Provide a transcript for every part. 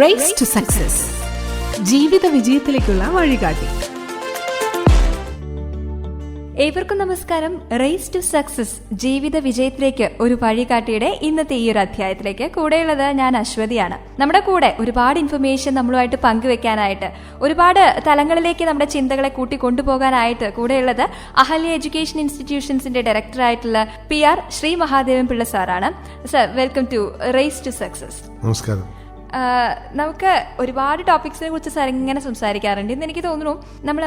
Raise to success, ജീവിത വിജയത്തിലേക്കുള്ള വഴികാട്ടി. ഏവർക്കും നമസ്കാരം. റേസ് ടു സക്സസ്, ജീവിത വിജയത്തിലേക്ക് ഒരു വഴികാട്ടിയുടെ ഇന്നത്തെ ഈ ഒരു അധ്യായത്തിലേക്ക് കൂടെയുള്ളത് ഞാൻ അശ്വതിയാണ്. നമ്മുടെ കൂടെ ഒരുപാട് ഇൻഫർമേഷൻ നമ്മളുമായിട്ട് പങ്കുവെക്കാനായിട്ട്, ഒരുപാട് തലങ്ങളിലേക്ക് നമ്മുടെ ചിന്തകളെ കൂട്ടി കൊണ്ടുപോകാനായിട്ട് കൂടെയുള്ളത് അഹല്യ എഡ്യൂക്കേഷൻ ഇൻസ്റ്റിറ്റ്യൂഷൻസിന്റെ ഡയറക്ടറായിട്ടുള്ള PR ശ്രീ മഹാദേവൻ പിള്ള സാറാണ്. Sir, welcome to race to success. നമസ്കാരം. നമുക്ക് ഒരുപാട് ടോപ്പിക്സിനെ കുറിച്ച് സാർ ഇങ്ങനെ സംസാരിക്കാറുണ്ട്. ഇന്ന് എനിക്ക് തോന്നുന്നു നമ്മൾ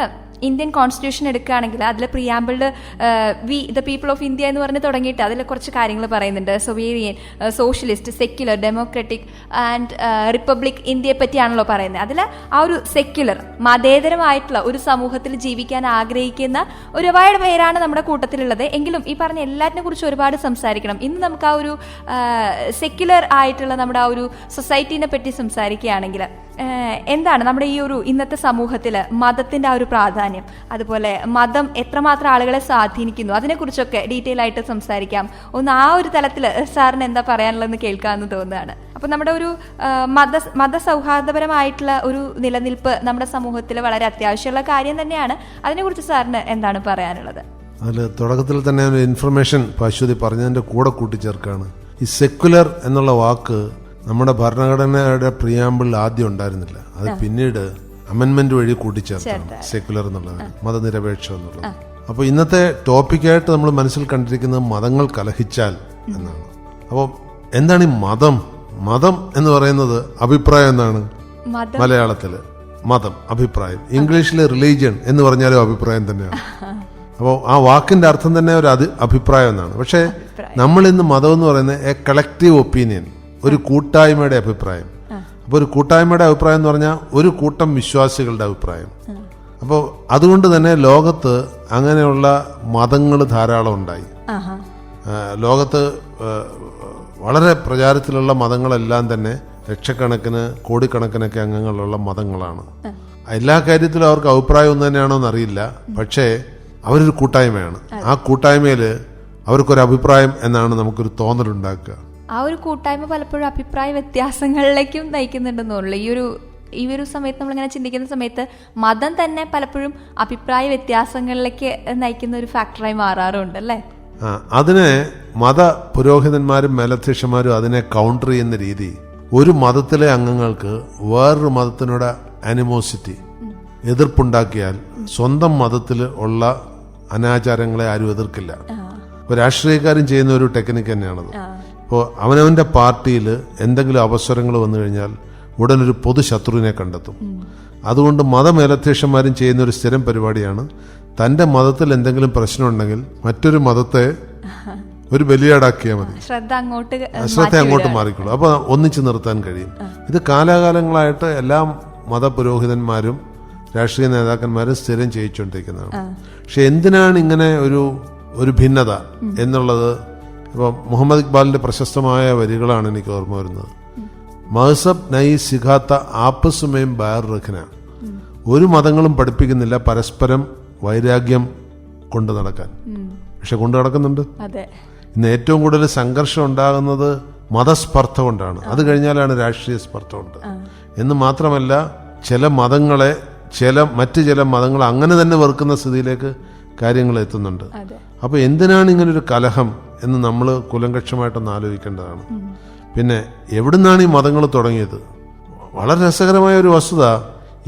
ഇന്ത്യൻ കോൺസ്റ്റിറ്റ്യൂഷൻ എടുക്കുകയാണെങ്കിൽ അതിൽ പ്രിയാമ്പിളിൽ we the people of India എന്ന് പറഞ്ഞ് തുടങ്ങിയിട്ട് അതിൽ കുറച്ച് കാര്യങ്ങൾ പറയുന്നുണ്ട്. Sovereign, socialist, secular, democratic and republic ഇന്ത്യയെ പറ്റിയാണല്ലോ പറയുന്നത്. അതിൽ ആ ഒരു സെക്യുലർ, മതേതരമായിട്ടുള്ള ഒരു സമൂഹത്തിൽ ജീവിക്കാൻ ആഗ്രഹിക്കുന്ന ഒരുപാട് പേരാണ് നമ്മുടെ കൂട്ടത്തിലുള്ളത്. എങ്കിലും ഈ പറഞ്ഞ എല്ലാറ്റിനെ കുറിച്ച് ഒരുപാട് സംസാരിക്കണം. ഇന്ന് നമുക്ക് ആ ഒരു സെക്യുലർ ആയിട്ടുള്ള നമ്മുടെ ആ ഒരു സൊസൈറ്റീനെ പറ്റി സംസാരിക്കുകയാണെങ്കിൽ എന്താണ് നമ്മുടെ ഈ ഒരു ഇന്നത്തെ സമൂഹത്തിൽ മതത്തിന്റെ ആ ഒരു പ്രാധാന്യം, അതുപോലെ മതം എത്രമാത്രം ആളുകളെ സ്വാധീനിക്കുന്നു, അതിനെക്കുറിച്ചൊക്കെ ഡീറ്റെയിൽ ആയിട്ട് സംസാരിക്കാം. ഒന്ന് ആ ഒരു തലത്തിൽ സാറിന് എന്താ പറയാനുള്ളതെന്ന് കേൾക്കാമെന്ന് തോന്നുകയാണ്. അപ്പം നമ്മുടെ ഒരു മതസൗഹാർദ്ദപരമായിട്ടുള്ള ഒരു നിലനിൽപ്പ് നമ്മുടെ സമൂഹത്തിൽ വളരെ അത്യാവശ്യമുള്ള കാര്യം തന്നെയാണ്. അതിനെക്കുറിച്ച് സാറിന് എന്താണ് പറയാനുള്ളത്? അതിൽ തുടക്കത്തിൽ തന്നെ ഒരു ഇൻഫർമേഷൻ അശ്വതി പറഞ്ഞതിൻ്റെ കൂടെ കൂട്ടിച്ചേർക്കാണ്. ഈ സെക്യുലർ എന്നുള്ള വാക്ക് നമ്മുടെ ഭരണഘടനയുടെ പ്രിയാമ്പിളിൽ ആദ്യം ഉണ്ടായിരുന്നില്ല. അത് പിന്നീട് അമെൻമെന്റ് വഴി കൂട്ടിച്ചേർത്താണ് സെക്യുലർ എന്നുള്ളത്, മതനിരപേക്ഷം എന്നുള്ളത്. അപ്പോൾ ഇന്നത്തെ ടോപ്പിക്കായിട്ട് നമ്മൾ മനസ്സിൽ കണ്ടിരിക്കുന്നത് മതങ്ങൾ കലഹിച്ചാൽ എന്നാണ്. അപ്പോൾ എന്താണ് ഈ മതം? മതം എന്ന് പറയുന്നത് അഭിപ്രായം എന്നാണ് മലയാളത്തില്. മതം, അഭിപ്രായം. ഇംഗ്ലീഷിൽ റിലീജിയൻ എന്ന് പറഞ്ഞാലും അഭിപ്രായം തന്നെയാണ്. അപ്പോൾ ആ വാക്കിന്റെ അർത്ഥം തന്നെ ഒരു അഭിപ്രായം എന്നാണ്. പക്ഷേ നമ്മൾ ഇന്ന് മതം എന്ന് പറയുന്നത് എ കളക്റ്റീവ് ഒപ്പീനിയൻ, ഒരു കൂട്ടായ്മയുടെ അഭിപ്രായം. അപ്പോൾ ഒരു കൂട്ടായ്മയുടെ അഭിപ്രായം എന്ന് പറഞ്ഞാൽ ഒരു കൂട്ടം വിശ്വാസികളുടെ അഭിപ്രായം. അപ്പോൾ അതുകൊണ്ട് തന്നെ ലോകത്ത് അങ്ങനെയുള്ള മതങ്ങൾ ധാരാളം ഉണ്ടായി. ലോകത്ത് വളരെ പ്രചാരത്തിലുള്ള മതങ്ങളെല്ലാം തന്നെ ലക്ഷക്കണക്കിന് കോടിക്കണക്കിനൊക്കെ അംഗങ്ങളുള്ള മതങ്ങളാണ്. എല്ലാ കാര്യത്തിലും അവർക്ക് അഭിപ്രായം ഒന്നു തന്നെയാണോ എന്നറിയില്ല. പക്ഷേ അവരൊരു കൂട്ടായ്മയാണ്. ആ കൂട്ടായ്മയിൽ അവർക്കൊരു അഭിപ്രായം എന്നാണ് നമുക്കൊരു തോന്നലുണ്ടാക്കുക. ആ ഒരു കൂട്ടായ്മ പലപ്പോഴും അഭിപ്രായ വ്യത്യാസങ്ങളിലേക്കും നയിക്കുന്നുണ്ടെന്ന് തോന്നുന്നു. ഈ ഒരു സമയത്ത് നമ്മളിങ്ങനെ ചിന്തിക്കുന്ന സമയത്ത് മതം തന്നെ പലപ്പോഴും അഭിപ്രായ വ്യത്യാസങ്ങളിലേക്ക് നയിക്കുന്ന ഒരു ഫാക്ടറായി മാറാറുണ്ട് അല്ലേ? അതിനെ മത പുരോഹിതന്മാരും മേലധ്യക്ഷന്മാരും അതിനെ കൗണ്ടർ ചെയ്യുന്ന രീതി, ഒരു മതത്തിലെ അംഗങ്ങൾക്ക് വേറൊരു മതത്തിനോട് അനിമോസിറ്റി, എതിർപ്പുണ്ടാക്കിയാൽ സ്വന്തം മതത്തിൽ ഉള്ള അനാചാരങ്ങളെ ആരും എതിർക്കില്ല. ഇപ്പോൾ രാഷ്ട്രീയക്കാരും ചെയ്യുന്ന ഒരു ടെക്നിക്ക് തന്നെയാണത്. ഇപ്പോൾ അവനവൻ്റെ പാർട്ടിയിൽ എന്തെങ്കിലും അവസരങ്ങൾ വന്നു കഴിഞ്ഞാൽ ഉടനൊരു പൊതു ശത്രുവിനെ കണ്ടെത്തും. അതുകൊണ്ട് മതമേലധ്യക്ഷന്മാരും ചെയ്യുന്ന ഒരു സ്ഥിരം പരിപാടിയാണ്, തൻ്റെ മതത്തിൽ എന്തെങ്കിലും പ്രശ്നമുണ്ടെങ്കിൽ മറ്റൊരു മതത്തെ ഒരു ബലിയാടാക്കിയാൽ മതി, ശ്രദ്ധ അങ്ങോട്ട് മാറിക്കോളൂ. അപ്പോൾ ഒന്നിച്ചു നിർത്താൻ കഴിയും. ഇത് കാലാകാലങ്ങളായിട്ട് എല്ലാ മതപുരോഹിതന്മാരും രാഷ്ട്രീയ നേതാക്കന്മാരും സ്ഥിരം ചെയ്യിച്ചുകൊണ്ടിരിക്കുന്നതാണ്. പക്ഷെ എന്തിനാണ് ഇങ്ങനെ ഒരു ഭിന്നത എന്നുള്ളത് ഇപ്പോൾ മുഹമ്മദ് ഇക്ബാലിന്റെ പ്രശസ്തമായ വരികളാണ് എനിക്ക് ഓർമ്മ വരുന്നത്. മഹ്സബ് നൈ സിഖാത്ത ആപ്പസുമേം ബാർ റഖ്ന. ഒരു മതങ്ങളും പഠിപ്പിക്കുന്നില്ല പരസ്പരം വൈരാഗ്യം കൊണ്ട് നടക്കാൻ, പക്ഷെ കൊണ്ട് നടക്കുന്നുണ്ട്. ഇന്ന് ഏറ്റവും കൂടുതൽ സംഘർഷം ഉണ്ടാകുന്നത് മതസ്പർദ്ധ കൊണ്ടാണ്. അത് കഴിഞ്ഞാലാണ് രാഷ്ട്രീയ സ്പർദ്ധ കൊണ്ട്. എന്ന് മാത്രമല്ല, ചില മതങ്ങളെ മറ്റു ചില മതങ്ങൾ അങ്ങനെ തന്നെ വെറുക്കുന്ന സ്ഥിതിയിലേക്ക് കാര്യങ്ങൾ എത്തുന്നുണ്ട്. അപ്പോൾ എന്തിനാണ് ഇങ്ങനൊരു കലഹം എന്ന് നമ്മൾ കുലങ്കക്ഷമായിട്ടൊന്ന് ആലോചിക്കേണ്ടതാണ്. പിന്നെ എവിടുന്നാണ് ഈ മതങ്ങൾ തുടങ്ങിയത്? വളരെ രസകരമായ ഒരു വസ്തുത,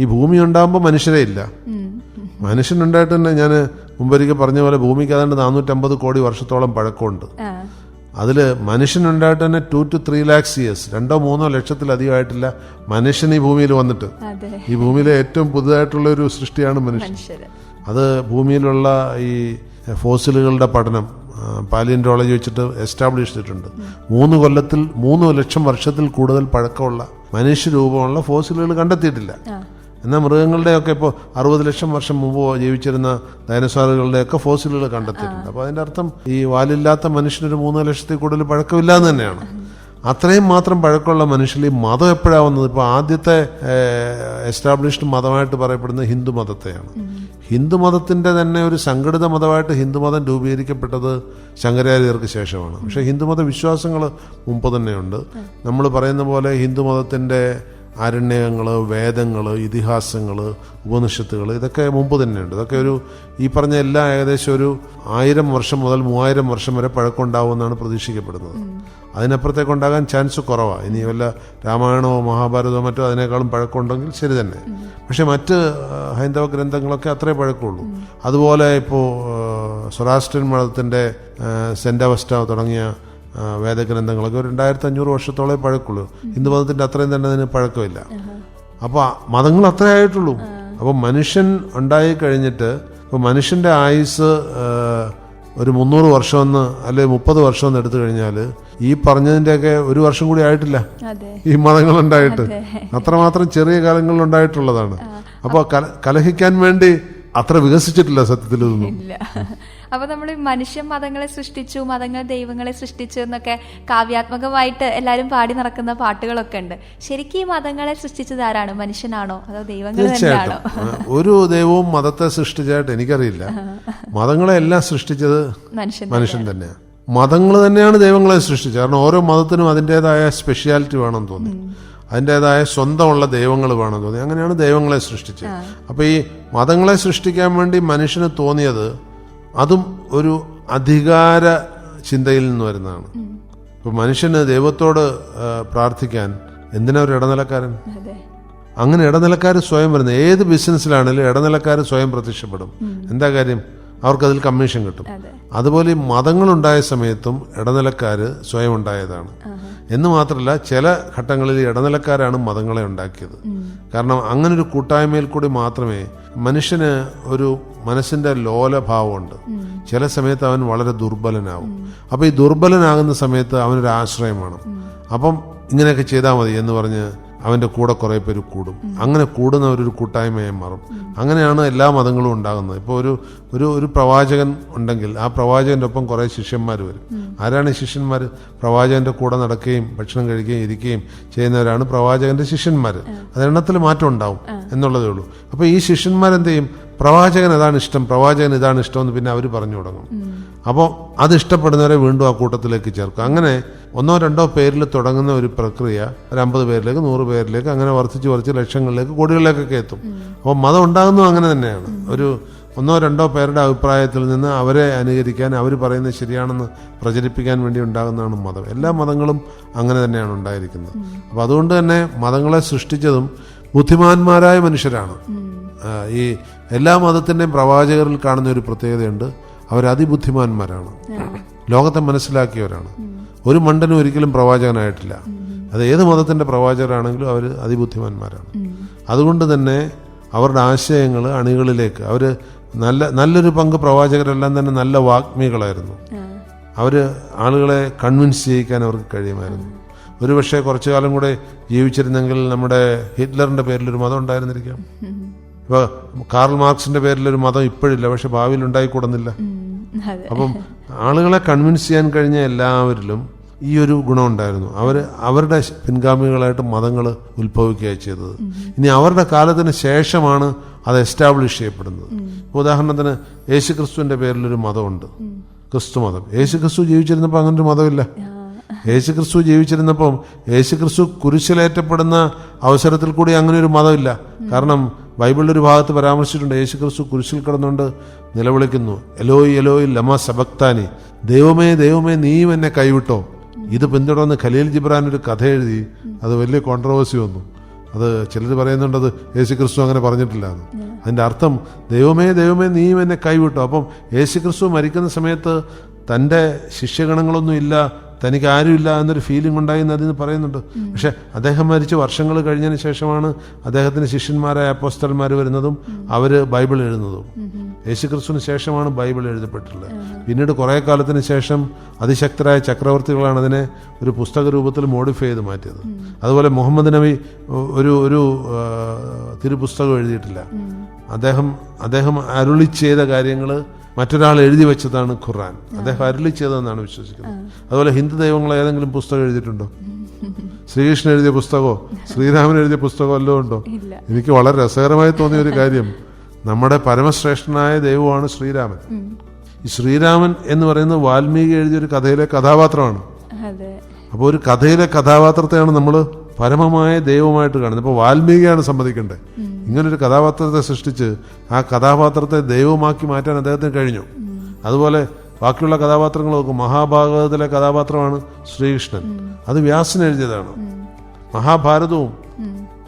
ഈ ഭൂമി ഉണ്ടാകുമ്പോൾ മനുഷ്യരേ ഇല്ല. മനുഷ്യനുണ്ടായിട്ട് തന്നെ, ഞാൻ മുമ്പൊരിക്കൽ പറഞ്ഞ പോലെ ഭൂമിക്ക് ഏതാണ്ട് 450 കോടി വർഷത്തോളം പഴക്കമുണ്ട്. അതിൽ മനുഷ്യനുണ്ടായിട്ട് തന്നെ 2 to 3 lakhs years, 2-3 ലക്ഷത്തിലധികമായിട്ടില്ല മനുഷ്യൻ ഈ ഭൂമിയിൽ വന്നിട്ട്. ഈ ഭൂമിയിലെ ഏറ്റവും പുതുതായിട്ടുള്ള ഒരു സൃഷ്ടിയാണ് മനുഷ്യൻ. അത് ഭൂമിയിലുള്ള ഈ ഫോസിലുകളുടെ പഠനം പാലിയന്റോളജി വെച്ചിട്ട് എസ്റ്റാബ്ലിഷ് ചെയ്തിട്ടുണ്ട്. 3 കൊല്ലത്തിൽ 3 ലക്ഷം വർഷത്തിൽ കൂടുതൽ പഴക്കമുള്ള മനുഷ്യരൂപമുള്ള ഫോസിലുകൾ കണ്ടെത്തിയിട്ടില്ല. എന്നാൽ മൃഗങ്ങളുടെയൊക്കെ ഇപ്പോൾ 60 ലക്ഷം വർഷം മുമ്പ് ജീവിച്ചിരുന്ന ഡൈനോസോറുകളുടെയൊക്കെ ഫോസിലുകൾ കണ്ടെത്തിയിട്ടുണ്ട്. അപ്പോൾ അതിൻ്റെ അർത്ഥം ഈ വാലില്ലാത്ത മനുഷ്യനൊരു 3 ലക്ഷത്തിൽ കൂടുതൽ പഴക്കമില്ലാന്ന് തന്നെയാണ്. അത്രയും മാത്രം പഴക്കമുള്ള മനുഷ്യർ ഈ മതം എപ്പോഴാണ് വന്നത്? ഇപ്പോൾ ആദ്യത്തെ എസ്റ്റാബ്ലിഷ്ഡ് മതമായിട്ട് പറയപ്പെടുന്നത് ഹിന്ദു മതത്തെയാണ്. ഹിന്ദുമതത്തിൻ്റെ തന്നെ ഒരു സംഘടിത മതമായിട്ട് ഹിന്ദുമതം രൂപീകരിക്കപ്പെട്ടത് ശങ്കരാചാര്യർക്ക് ശേഷമാണ്. പക്ഷേ ഹിന്ദുമത വിശ്വാസങ്ങൾ മുമ്പ് തന്നെയുണ്ട്. നമ്മൾ പറയുന്ന പോലെ ഹിന്ദുമതത്തിൻ്റെ ആരണ്യകങ്ങൾ, വേദങ്ങൾ, ഇതിഹാസങ്ങൾ, ഉപനിഷത്തുകൾ, ഇതൊക്കെ മുമ്പ് തന്നെയുണ്ട്. ഇതൊക്കെ ഒരു ഈ പറഞ്ഞ എല്ലാം ഏകദേശം ഒരു 1000 വർഷം മുതൽ 3000 വർഷം വരെ പഴക്കമുണ്ടാവുമെന്നാണ് പ്രതീക്ഷിക്കപ്പെടുന്നത്. അതിനപ്പുറത്തേക്ക് ഉണ്ടാകാൻ ചാൻസ് കുറവാണ്. ഇനി വല്ല രാമായണമോ മഹാഭാരതമോ മറ്റോ അതിനേക്കാളും പഴക്കമുണ്ടെങ്കിൽ ശരി തന്നെ. പക്ഷെ മറ്റ് ഹൈന്ദവ ഗ്രന്ഥങ്ങളൊക്കെ അത്രേ പഴക്കമുള്ളൂ. അതുപോലെ ഇപ്പോൾ സൊറാസ്ട്രിയൻ മതത്തിൻ്റെ സെൻ്റ് അവസ്റ്റ തുടങ്ങിയ വേദഗ്രന്ഥങ്ങളൊക്കെ ഒരു 2500 വർഷത്തോളം പഴക്കമുള്ളൂ. ഹിന്ദുമതത്തിൻ്റെ അത്രയും തന്നെ അതിന് പഴക്കമില്ല. അപ്പോൾ മതങ്ങൾ അത്രേ ആയിട്ടുള്ളൂ. അപ്പോൾ മനുഷ്യൻ ഉണ്ടായി കഴിഞ്ഞിട്ട് ഇപ്പോൾ മനുഷ്യൻ്റെ ആയുസ് ഒരു 300 വർഷമെന്ന് അല്ലെങ്കിൽ 30 വർഷമെന്ന് എടുത്തു കഴിഞ്ഞാൽ ഈ പറഞ്ഞതിൻ്റെയൊക്കെ 1 വർഷം കൂടി ആയിട്ടില്ല ഈ മതങ്ങളുണ്ടായിട്ട്. അത്രമാത്രം ചെറിയ കാലങ്ങളിൽ ഉണ്ടായിട്ടുള്ളതാണ്. അപ്പോൾ കലഹിക്കാൻ വേണ്ടി അത്ര വികസിച്ചിട്ടില്ല സത്യത്തിൽ ഇതൊന്നും. അപ്പൊ നമ്മൾ മനുഷ്യൻ മതങ്ങളെ സൃഷ്ടിച്ചു, മതങ്ങൾ ദൈവങ്ങളെ സൃഷ്ടിച്ചു എന്നൊക്കെ കാവ്യാത്മകമായിട്ട് എല്ലാവരും പാടി നടക്കുന്ന പാട്ടുകളൊക്കെ ഉണ്ട്. ശരിക്കും ഈ മതങ്ങളെ സൃഷ്ടിച്ചത് ആരാണ്? മനുഷ്യനാണോ അതോ ദൈവങ്ങൾ തന്നെയാണോ? ഒരു ദൈവവും മതത്തെ സൃഷ്ടിച്ചായിട്ട് എനിക്കറിയില്ല. മതങ്ങളെ എല്ലാം സൃഷ്ടിച്ചത് മനുഷ്യൻ തന്നെയാണ്. മതങ്ങൾ തന്നെയാണ് ദൈവങ്ങളെ സൃഷ്ടിച്ചത്. കാരണം ഓരോ മതത്തിനും അതിൻ്റെതായ സ്പെഷ്യാലിറ്റി വേണമെന്ന് തോന്നി, അതിൻ്റെതായ സ്വന്തമുള്ള ദൈവങ്ങൾ വേണമെന്ന് തോന്നി. അങ്ങനെയാണ് ദൈവങ്ങളെ സൃഷ്ടിച്ചത്. അപ്പോൾ ഈ മതങ്ങളെ സൃഷ്ടിക്കാൻ വേണ്ടി മനുഷ്യന് തോന്നിയത് അതും ഒരു അധികാര ചിന്തയിൽ നിന്ന് വരുന്നതാണ്. ഇപ്പൊ മനുഷ്യന് ദൈവത്തോട് പ്രാർത്ഥിക്കാൻ എന്തിനാ ഒരു ഇടനിലക്കാരൻ? അങ്ങനെ ഇടനിലക്കാർ സ്വയം വരുന്നത് ഏത് ബിസിനസ്സിലാണെങ്കിലും ഇടനിലക്കാർ സ്വയം പ്രത്യക്ഷപ്പെടും. എന്താ കാര്യം? അവർക്കതിൽ കമ്മീഷൻ കിട്ടും. അതുപോലെ ഈ മതങ്ങളുണ്ടായ സമയത്തും ഇടനിലക്കാർ സ്വയം ഉണ്ടായതാണ്. എന്ന് മാത്രമല്ല, ചില ഘട്ടങ്ങളിൽ ഇടനിലക്കാരാണ് മതങ്ങളെ ഉണ്ടാക്കിയത്. കാരണം അങ്ങനൊരു കൂട്ടായ്മയിൽ കൂടി മാത്രമേ മനുഷ്യന് ഒരു മനസ്സിന്റെ ലോലഭാവമുണ്ട്. ചില സമയത്ത് അവൻ വളരെ ദുർബലനാവും. അപ്പോൾ ഈ ദുർബലനാകുന്ന സമയത്ത് അവനൊരു ആശ്രയം വേണം. അപ്പം ഇങ്ങനെയൊക്കെ ചെയ്താൽ മതി എന്ന് പറഞ്ഞ് അവൻ്റെ കൂടെ കുറേ പേര് കൂടും. അങ്ങനെ കൂടുന്നവരൊരു കൂട്ടായ്മയായി മാറും. അങ്ങനെയാണ് എല്ലാ മതങ്ങളും ഉണ്ടാകുന്നത്. ഇപ്പോൾ ഒരു പ്രവാചകൻ ഉണ്ടെങ്കിൽ ആ പ്രവാചകൻ്റെ ഒപ്പം കുറേ ശിഷ്യന്മാർ വരും. ആരാണ് ഈ ശിഷ്യന്മാർ? പ്രവാചകൻ്റെ കൂടെ നടക്കുകയും ഭക്ഷണം കഴിക്കുകയും ഇരിക്കുകയും ചെയ്യുന്നവരാണ് പ്രവാചകൻ്റെ ശിഷ്യന്മാർ. അത് എണ്ണത്തിൽ മാറ്റം ഉണ്ടാവും എന്നുള്ളതേ ഉള്ളൂ. അപ്പോൾ ഈ ശിഷ്യന്മാരെന്ത് ചെയ്യും? പ്രവാചകൻ അതാണ് ഇഷ്ടം, പ്രവാചകൻ ഇതാണ് ഇഷ്ടമെന്ന് പിന്നെ അവർ പറഞ്ഞു തുടങ്ങും. അപ്പോൾ അത് ഇഷ്ടപ്പെടുന്നവരെ വീണ്ടും ആ കൂട്ടത്തിലേക്ക് ചേർക്കും. അങ്ങനെ 1-2 പേരിൽ തുടങ്ങുന്ന ഒരു പ്രക്രിയ ഒരു 50 പേരിലേക്ക്, 100 പേരിലേക്ക്, അങ്ങനെ വർദ്ധിച്ച് ലക്ഷങ്ങളിലേക്ക്, കോടികളിലേക്കൊക്കെ എത്തും. അപ്പോൾ മതം ഉണ്ടാകുന്നതും അങ്ങനെ തന്നെയാണ്. ഒരു 1-2 പേരുടെ അഭിപ്രായത്തിൽ നിന്ന് അവരെ അനുകരിക്കാൻ, അവർ പറയുന്നത് ശരിയാണെന്ന് പ്രചരിപ്പിക്കാൻ വേണ്ടി ഉണ്ടാകുന്നതാണ് മതം. എല്ലാ മതങ്ങളും അങ്ങനെ തന്നെയാണ് ഉണ്ടായിരിക്കുന്നത്. അപ്പോൾ അതുകൊണ്ട് തന്നെ മതങ്ങളെ സൃഷ്ടിച്ചതും ബുദ്ധിമാന്മാരായ മനുഷ്യരാണ്. ഈ എല്ലാ മതത്തിൻ്റെയും പ്രവാചകരിൽ കാണുന്ന ഒരു പ്രത്യേകതയുണ്ട്. അവർ അതിബുദ്ധിമാന്മാരാണ്, ലോകത്തെ മനസ്സിലാക്കിയവരാണ്. ഒരു മണ്ടനും ഒരിക്കലും പ്രവാചകനായിട്ടില്ല. അത് ഏത് മതത്തിൻ്റെ പ്രവാചകരാണെങ്കിലും അവർ അതിബുദ്ധിമാന്മാരാണ്. അതുകൊണ്ട് തന്നെ അവരുടെ ആശയങ്ങൾ അണികളിലേക്ക് നല്ലൊരു പങ്ക് പ്രവാചകരെല്ലാം തന്നെ നല്ല വാഗ്മികളായിരുന്നു. അവർ ആളുകളെ കൺവിൻസ് ചെയ്യിക്കാൻ അവർക്ക് കഴിയുമായിരുന്നു. ഒരുപക്ഷെ കുറച്ചു കാലം കൂടെ ജീവിച്ചിരുന്നെങ്കിൽ നമ്മുടെ ഹിറ്റ്ലറിന്റെ പേരിലൊരു മതം ഉണ്ടായിരുന്നിരിക്കാം. ഇപ്പോൾ കാർൽ മാർക്സിന്റെ പേരിലൊരു മതം ഇപ്പോഴില്ല, പക്ഷെ ഭാവിയിൽ ഉണ്ടായിക്കൂടുന്നില്ല. അപ്പം ആളുകളെ കൺവിൻസ് ചെയ്യാൻ കഴിഞ്ഞ എല്ലാവരിലും ഈ ഒരു ഗുണം ഉണ്ടായിരുന്നു. അവരുടെ പിൻഗാമികളായിട്ട് മതങ്ങൾ ഉത്ഭവിക്കുകയാണ് ചെയ്തത്. ഇനി അവരുടെ കാലത്തിന് ശേഷമാണ് അത് എസ്റ്റാബ്ലിഷ് ചെയ്യപ്പെടുന്നത്. ഉദാഹരണത്തിന് യേശുക്രിസ്തുവിന്റെ പേരിലൊരു മതമുണ്ട്, ക്രിസ്തു മതം. യേശുക്രിസ്തു ജീവിച്ചിരുന്നപ്പോൾ അങ്ങനൊരു മതമില്ല. യേശുക്രിസ്തു ജീവിച്ചിരുന്നപ്പം യേശുക്രിസ്തു കുരിശിലേറ്റപ്പെടുന്ന അവസരത്തിൽ കൂടി അങ്ങനെ ഒരു മതമില്ല. കാരണം ബൈബിളിലൊരു ഭാഗത്ത് പരാമർശിച്ചിട്ടുണ്ട്, യേശുക്രിസ്തു കുരിശിൽ കിടന്നുകൊണ്ട് നിലവിളിക്കുന്നു, എലോയി എലോയി ലമ സബക്താനി, ദൈവമേ ദൈവമേ നീയും എന്നെ കൈവിട്ടോ. ഇത് പിന്തുടർന്ന് ഖലീൽ ജിബ്രാൻ ഒരു കഥ എഴുതി, അത് വലിയ കോൺട്രവേഴ്സി വന്നു. അത് ചിലർ പറയുന്നുണ്ട് അത് യേശുക്രിസ്തു അങ്ങനെ പറഞ്ഞിട്ടില്ല എന്ന്. അതിൻ്റെ അർത്ഥം ദൈവമേ ദൈവമേ നീയും എന്നെ കൈവിട്ടോ. അപ്പം യേശുക്രിസ്തു മരിക്കുന്ന സമയത്ത് തൻ്റെ ശിഷ്യഗണങ്ങളൊന്നും ഇല്ല, തനിക്ക് ആരുമില്ല എന്നൊരു ഫീലിംഗ് ഉണ്ടായി എന്ന് അതിന് പറയുന്നുണ്ട്. പക്ഷെ അദ്ദേഹം മരിച്ച് വർഷങ്ങൾ കഴിഞ്ഞതിന് ശേഷമാണ് അദ്ദേഹത്തിന് ശിഷ്യന്മാരായ അപ്പോസ്തലന്മാർ വരുന്നതും അവർ ബൈബിൾ എഴുതുന്നതും. യേശുക്രിസ്തുവിന് ശേഷമാണ് ബൈബിൾ എഴുതപ്പെട്ടിട്ടുള്ളത്. പിന്നീട് കുറേ കാലത്തിന് ശേഷം അതിശക്തരായ ചക്രവർത്തികളാണ് അതിനെ ഒരു പുസ്തക രൂപത്തിൽ മോഡിഫൈ ചെയ്ത് മാറ്റിയത്. അതുപോലെ മുഹമ്മദ് നബി ഒരു തിരുപുസ്തകം എഴുതിയിട്ടില്ല. അദ്ദേഹം അരുളി ചെയ്ത കാര്യങ്ങൾ മറ്റൊരാൾ എഴുതി വെച്ചതാണ് ഖുർആൻ. അദ്ദേഹം അരുളി ചെയ്തതെന്നാണ് വിശ്വസിക്കുന്നത്. അതുപോലെ ഹിന്ദു ദൈവങ്ങൾ ഏതെങ്കിലും പുസ്തകം എഴുതിയിട്ടുണ്ടോ? ശ്രീകൃഷ്ണൻ എഴുതിയ പുസ്തകമോ ശ്രീരാമൻ എഴുതിയ പുസ്തകമോ വല്ലതും ഉണ്ടോ? എനിക്ക് വളരെ രസകരമായി തോന്നിയ ഒരു കാര്യം, നമ്മുടെ പരമശ്രേഷ്ഠനായ ദൈവമാണ് ശ്രീരാമൻ. ഈ ശ്രീരാമൻ എന്ന് പറയുന്നത് വാൽമീകി എഴുതിയൊരു കഥയിലെ കഥാപാത്രമാണ്. അപ്പോൾ ഒരു കഥയിലെ കഥാപാത്രത്തെയാണ് നമ്മൾ പരമമായ ദൈവമായിട്ട് കാണുന്നത്. ഇപ്പോൾ വാൽമീകിയാണ് സമ്മതിക്കേണ്ടത്. ഇങ്ങനൊരു കഥാപാത്രത്തെ സൃഷ്ടിച്ച് ആ കഥാപാത്രത്തെ ദൈവമാക്കി മാറ്റാൻ അദ്ദേഹത്തിന് കഴിഞ്ഞു. അതുപോലെ ബാക്കിയുള്ള കഥാപാത്രങ്ങൾ നോക്കും. മഹാഭാരതത്തിലെ കഥാപാത്രമാണ് ശ്രീകൃഷ്ണൻ, അത് വ്യാസൻ എഴുതിയതാണ്. മഹാഭാരതവും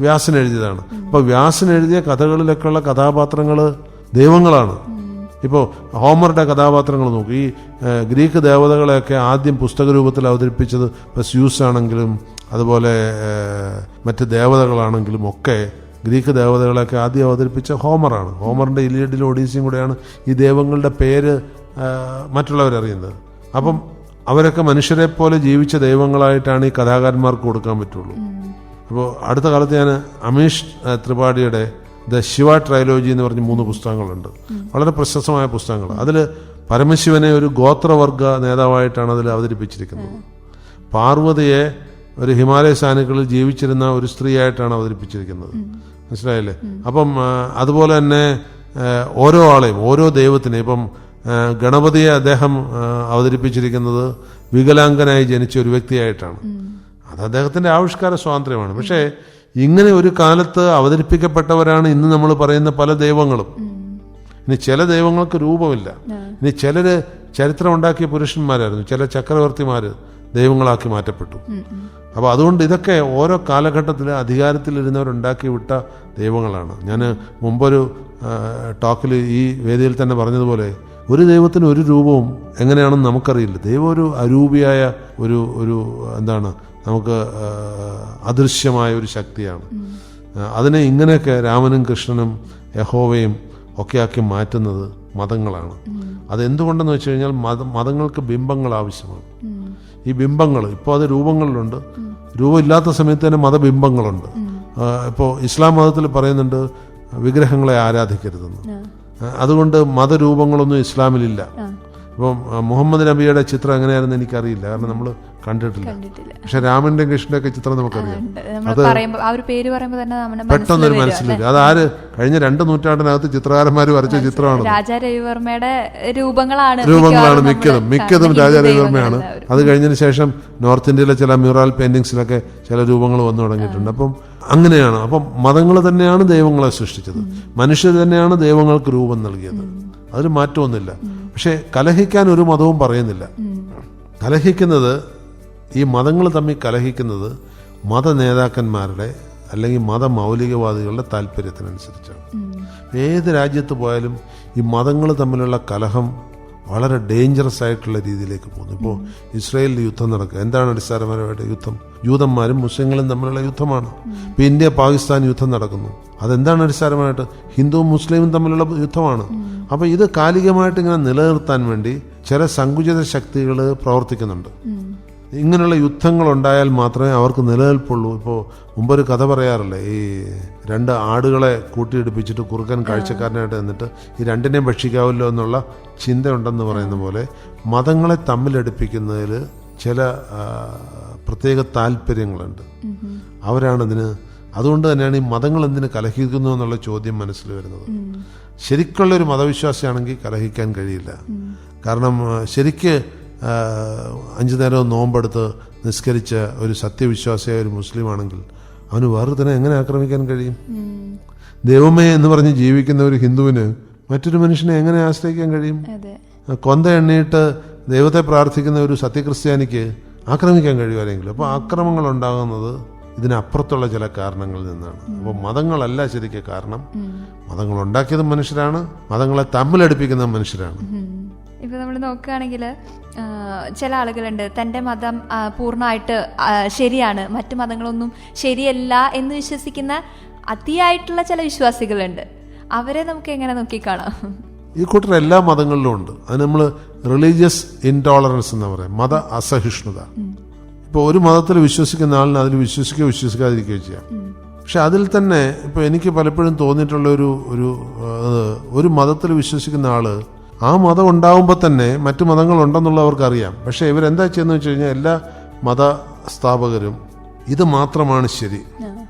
വ്യാസൻ എഴുതിയതാണ്. അപ്പൊ വ്യാസൻ എഴുതിയ കഥകളിലൊക്കെയുള്ള കഥാപാത്രങ്ങൾ ദൈവങ്ങളാണ്. ഇപ്പോൾ ഹോമറുടെ കഥാപാത്രങ്ങൾ നോക്കും. ഈ ഗ്രീക്ക് ദേവതകളെയൊക്കെ ആദ്യം പുസ്തക രൂപത്തിൽ അവതരിപ്പിച്ചത് ഇപ്പോൾ സ്യൂസ് ആണെങ്കിലും അതുപോലെ മറ്റ് ദേവതകളാണെങ്കിലും ഒക്കെ ഗ്രീക്ക് ദേവതകളെയൊക്കെ ആദ്യം അവതരിപ്പിച്ച ഹോമറാണ്. ഹോമറിൻ്റെ ഇലിയഡിലും ഒഡീസിയും കൂടെയാണ് ഈ ദൈവങ്ങളുടെ പേര് മറ്റുള്ളവരറിയുന്നത്. അപ്പം അവരൊക്കെ മനുഷ്യരെ പോലെ ജീവിച്ച ദൈവങ്ങളായിട്ടാണ് ഈ കഥാകാരന്മാർക്ക് കൊടുക്കാൻ പറ്റുള്ളൂ. അപ്പോൾ അടുത്ത കാലത്ത് ഞാൻ അമീഷ് ത്രിപാഠിയുടെ ദ ശിവ ട്രൈലോജി എന്ന് പറഞ്ഞ് 3 പുസ്തകങ്ങളുണ്ട്. വളരെ പ്രശസ്തമായ പുസ്തകങ്ങൾ. അതിൽ പരമശിവനെ ഒരു ഗോത്രവർഗ നേതാവായിട്ടാണ് അതിൽ അവതരിപ്പിച്ചിരിക്കുന്നത്. പാർവതിയെ ഒരു ഹിമാലയ സാനുക്കളിൽ ജീവിച്ചിരുന്ന ഒരു സ്ത്രീയായിട്ടാണ് അവതരിപ്പിച്ചിരിക്കുന്നത്. മനസ്സിലായില്ലേ? അപ്പം അതുപോലെ തന്നെ ഓരോ ആളെയും ഓരോ ദൈവത്തിനെയും ഇപ്പം ഗണപതിയെ അദ്ദേഹം അവതരിപ്പിച്ചിരിക്കുന്നത് വികലാംഗനായി ജനിച്ച ഒരു വ്യക്തിയായിട്ടാണ്. അത് അദ്ദേഹത്തിന്റെ ആവിഷ്കാര സ്വാതന്ത്ര്യമാണ്. പക്ഷേ ഇങ്ങനെ ഒരു കാലത്ത് അവതരിപ്പിക്കപ്പെട്ടവരാണ് ഇന്ന് നമ്മൾ പറയുന്ന പല ദൈവങ്ങളും. ഇനി ചില ദൈവങ്ങൾക്ക് രൂപമില്ല. ഇനി ചിലര് ചരിത്രം ഉണ്ടാക്കിയ പുരുഷന്മാരായിരുന്നു. ചില ചക്രവർത്തിമാര് ദൈവങ്ങളാക്കി മാറ്റപ്പെട്ടു. അപ്പോൾ അതുകൊണ്ട് ഇതൊക്കെ ഓരോ കാലഘട്ടത്തിൽ അധികാരത്തിലിരുന്നവരുണ്ടാക്കി വിട്ട ദൈവങ്ങളാണ്. ഞാൻ മുമ്പൊരു ടോക്കിൽ ഈ വേദിയിൽ തന്നെ പറഞ്ഞതുപോലെ ഒരു ദൈവത്തിന് ഒരു രൂപവും എങ്ങനെയാണെന്ന് നമുക്കറിയില്ല. ദൈവം ഒരു അരൂപിയായ ഒരു എന്താണ്, നമുക്ക് അദൃശ്യമായ ഒരു ശക്തിയാണ്. അതിനെ ഇങ്ങനെയൊക്കെ രാമനും കൃഷ്ണനും യഹോവയും ഒക്കെ ആക്കി മാറ്റുന്നത് മതങ്ങളാണ്. അതെന്തുകൊണ്ടെന്ന് വെച്ച് കഴിഞ്ഞാൽ മതങ്ങൾക്ക് ബിംബങ്ങൾ ആവശ്യമാണ്. ഈ ബിംബങ്ങൾ ഇപ്പോൾ അത് രൂപങ്ങളിലുണ്ട്. രൂപമില്ലാത്ത സമയത്ത് തന്നെ മതബിംബങ്ങളുണ്ട്. ഇപ്പോൾ ഇസ്ലാം മതത്തിൽ പറയുന്നുണ്ട് വിഗ്രഹങ്ങളെ ആരാധിക്കരുതെന്ന്. അതുകൊണ്ട് മതരൂപങ്ങളൊന്നും ഇസ്ലാമിലില്ല. ഇപ്പം മുഹമ്മദ് നബിയുടെ ചിത്രം എങ്ങനെയായിരുന്നു എനിക്കറിയില്ല, കാരണം നമ്മൾ കണ്ടിട്ടില്ല. പക്ഷെ രാമന്റെയും കൃഷ്ണന്റെ ഒക്കെ ചിത്രം നമുക്കറിയാം. അത് പെട്ടെന്നൊരു മനസ്സിലില്ല. അത് ആര് കഴിഞ്ഞ 2 നൂറ്റാണ്ടിനകത്ത് ചിത്രകാരന്മാർ വരച്ച ചിത്രമാണ്. രാജാ രവിവർമ്മയുടെ രൂപങ്ങളാണ് മിക്കതും രാജാ രവിവർമ്മയാണ്. അത് കഴിഞ്ഞതിന് ശേഷം നോർത്ത് ഇന്ത്യയിലെ ചില മ്യൂറൽ പെയിന്റിങ്സിലൊക്കെ ചില രൂപങ്ങൾ വന്നു തുടങ്ങിയിട്ടുണ്ട്. അപ്പം അങ്ങനെയാണ്. അപ്പം മതങ്ങൾ തന്നെയാണ് ദൈവങ്ങളെ സൃഷ്ടിച്ചത്. മനുഷ്യർ തന്നെയാണ് ദൈവങ്ങൾക്ക് രൂപം നൽകിയത്. അതിൽ മാറ്റമൊന്നുമില്ല. പക്ഷെ കലഹിക്കാൻ ഒരു മതവും പറയുന്നില്ല. കലഹിക്കുന്നത്, ഈ മതങ്ങൾ തമ്മിൽ കലഹിക്കുന്നത് മത നേതാക്കന്മാരുടെ അല്ലെങ്കിൽ മതമൗലികവാദികളുടെ താല്പര്യത്തിനനുസരിച്ചാണ്. ഏത് രാജ്യത്ത് പോയാലും ഈ മതങ്ങൾ തമ്മിലുള്ള കലഹം വളരെ ഡേഞ്ചറസ് ആയിട്ടുള്ള രീതിയിലേക്ക് പോകുന്നു. ഇപ്പോൾ ഇസ്രായേലിൽ യുദ്ധം നടക്കുക. എന്താണ് അടിസ്ഥാനപരമായിട്ട് യുദ്ധം? ജൂതന്മാരും മുസ്ലിങ്ങളും തമ്മിലുള്ള യുദ്ധമാണ്. ഇപ്പോൾ ഇന്ത്യ പാകിസ്ഥാൻ യുദ്ധം നടക്കുന്നു. അതെന്താണ് അടിസ്ഥാനമായിട്ട്? ഹിന്ദുവും മുസ്ലിമും തമ്മിലുള്ള യുദ്ധമാണ്. അപ്പോൾ ഇത് കാലികമായിട്ട് ഇങ്ങനെ നിലനിർത്താൻ വേണ്ടി ചില സങ്കുചിത ശക്തികൾ പ്രവർത്തിക്കുന്നുണ്ട്. ഇങ്ങനെയുള്ള യുദ്ധങ്ങൾ ഉണ്ടായാൽ മാത്രമേ അവർക്ക് നിലനിൽപ്പുള്ളൂ. ഇപ്പോൾ മുമ്പൊരു കഥ പറയാറില്ലേ, ഈ 2 ആടുകളെ കൂട്ടിയിടിപ്പിച്ചിട്ട് കുറുക്കൻ കാഴ്ചക്കാരനായിട്ട് നിന്നിട്ട് ഈ 2നെയും ഭക്ഷിക്കാവല്ലോ എന്നുള്ള ചിന്തയുണ്ടെന്ന് പറയുന്ന പോലെ മതങ്ങളെ തമ്മിലടുപ്പിക്കുന്നതിൽ ചില പ്രത്യേക താല്പര്യങ്ങളുണ്ട്. അവരാണിതിന്. അതുകൊണ്ട് തന്നെയാണ് ഈ മതങ്ങൾ എന്തിന് കലഹിക്കുന്നു എന്നുള്ള ചോദ്യം മനസ്സിൽ വരുന്നത്. ശരിക്കുള്ളൊരു മതവിശ്വാസിയാണെങ്കിൽ കലഹിക്കാൻ കഴിയില്ല. കാരണം ശരിക്ക് 5 നേരവും നോമ്പെടുത്ത് നിസ്കരിച്ച ഒരു സത്യവിശ്വാസിയായ ഒരു മുസ്ലിം ആണെങ്കിൽ അവന് വേറെ തന്നെ എങ്ങനെ ആക്രമിക്കാൻ കഴിയും? ദൈവമേ എന്ന് പറഞ്ഞ് ജീവിക്കുന്ന ഒരു ഹിന്ദുവിന് മറ്റൊരു മനുഷ്യനെ എങ്ങനെ ആശ്രയിക്കാൻ കഴിയും? കൊന്ത എണ്ണിയിട്ട് ദൈവത്തെ പ്രാർത്ഥിക്കുന്ന ഒരു സത്യക്രിസ്ത്യാനിക്ക് ആക്രമിക്കാൻ കഴിയുമാരെങ്കിലും. അപ്പോൾ ആക്രമങ്ങൾ ഉണ്ടാകുന്നത് ഇതിനപ്പുറത്തുള്ള ചില കാരണങ്ങളിൽ നിന്നാണ്. അപ്പോൾ മതങ്ങളല്ല ശരിക്കും കാരണം. മതങ്ങൾ ഉണ്ടാക്കിയത് മനുഷ്യരാണ്, മതങ്ങളെ തമ്മിലടുപ്പിക്കുന്നത് മനുഷ്യരാണ്. ഇപ്പം നമ്മൾ നോക്കുകയാണെങ്കിൽ ചില ആളുകളുണ്ട് തൻ്റെ മതം പൂർണ്ണമായിട്ട് ശരിയാണ്, മറ്റു മതങ്ങളൊന്നും ശരിയല്ല എന്ന് വിശ്വസിക്കുന്ന അതിയായിട്ടുള്ള ചില വിശ്വാസികളുണ്ട്. അവരെ നമുക്ക് എങ്ങനെ നോക്കിക്കാണാം? ഈ കൂട്ടർ എല്ലാ മതങ്ങളിലും ഉണ്ട്. അത് നമ്മൾ റിലീജിയസ് ഇൻടോളറൻസ് എന്ന് പറയും, മത അസഹിഷ്ണുത. ഇപ്പോൾ ഒരു മതത്തിൽ വിശ്വസിക്കുന്ന ആളിന് അതിൽ വിശ്വസിക്കാതിരിക്കുകയോ ചെയ്യാം. പക്ഷെ അതിൽ തന്നെ ഇപ്പോൾ എനിക്ക് പലപ്പോഴും തോന്നിയിട്ടുള്ള ഒരു മതത്തിൽ വിശ്വസിക്കുന്ന ആള് ആ മതം ഉണ്ടാവുമ്പോൾ തന്നെ മറ്റു മതങ്ങളുണ്ടെന്നുള്ളവർക്കറിയാം. പക്ഷെ ഇവരെന്താ ചെയ്യുന്നത് വെച്ച് കഴിഞ്ഞാൽ എല്ലാ മതസ്ഥാപകരും ഇത് മാത്രമാണ് ശരി,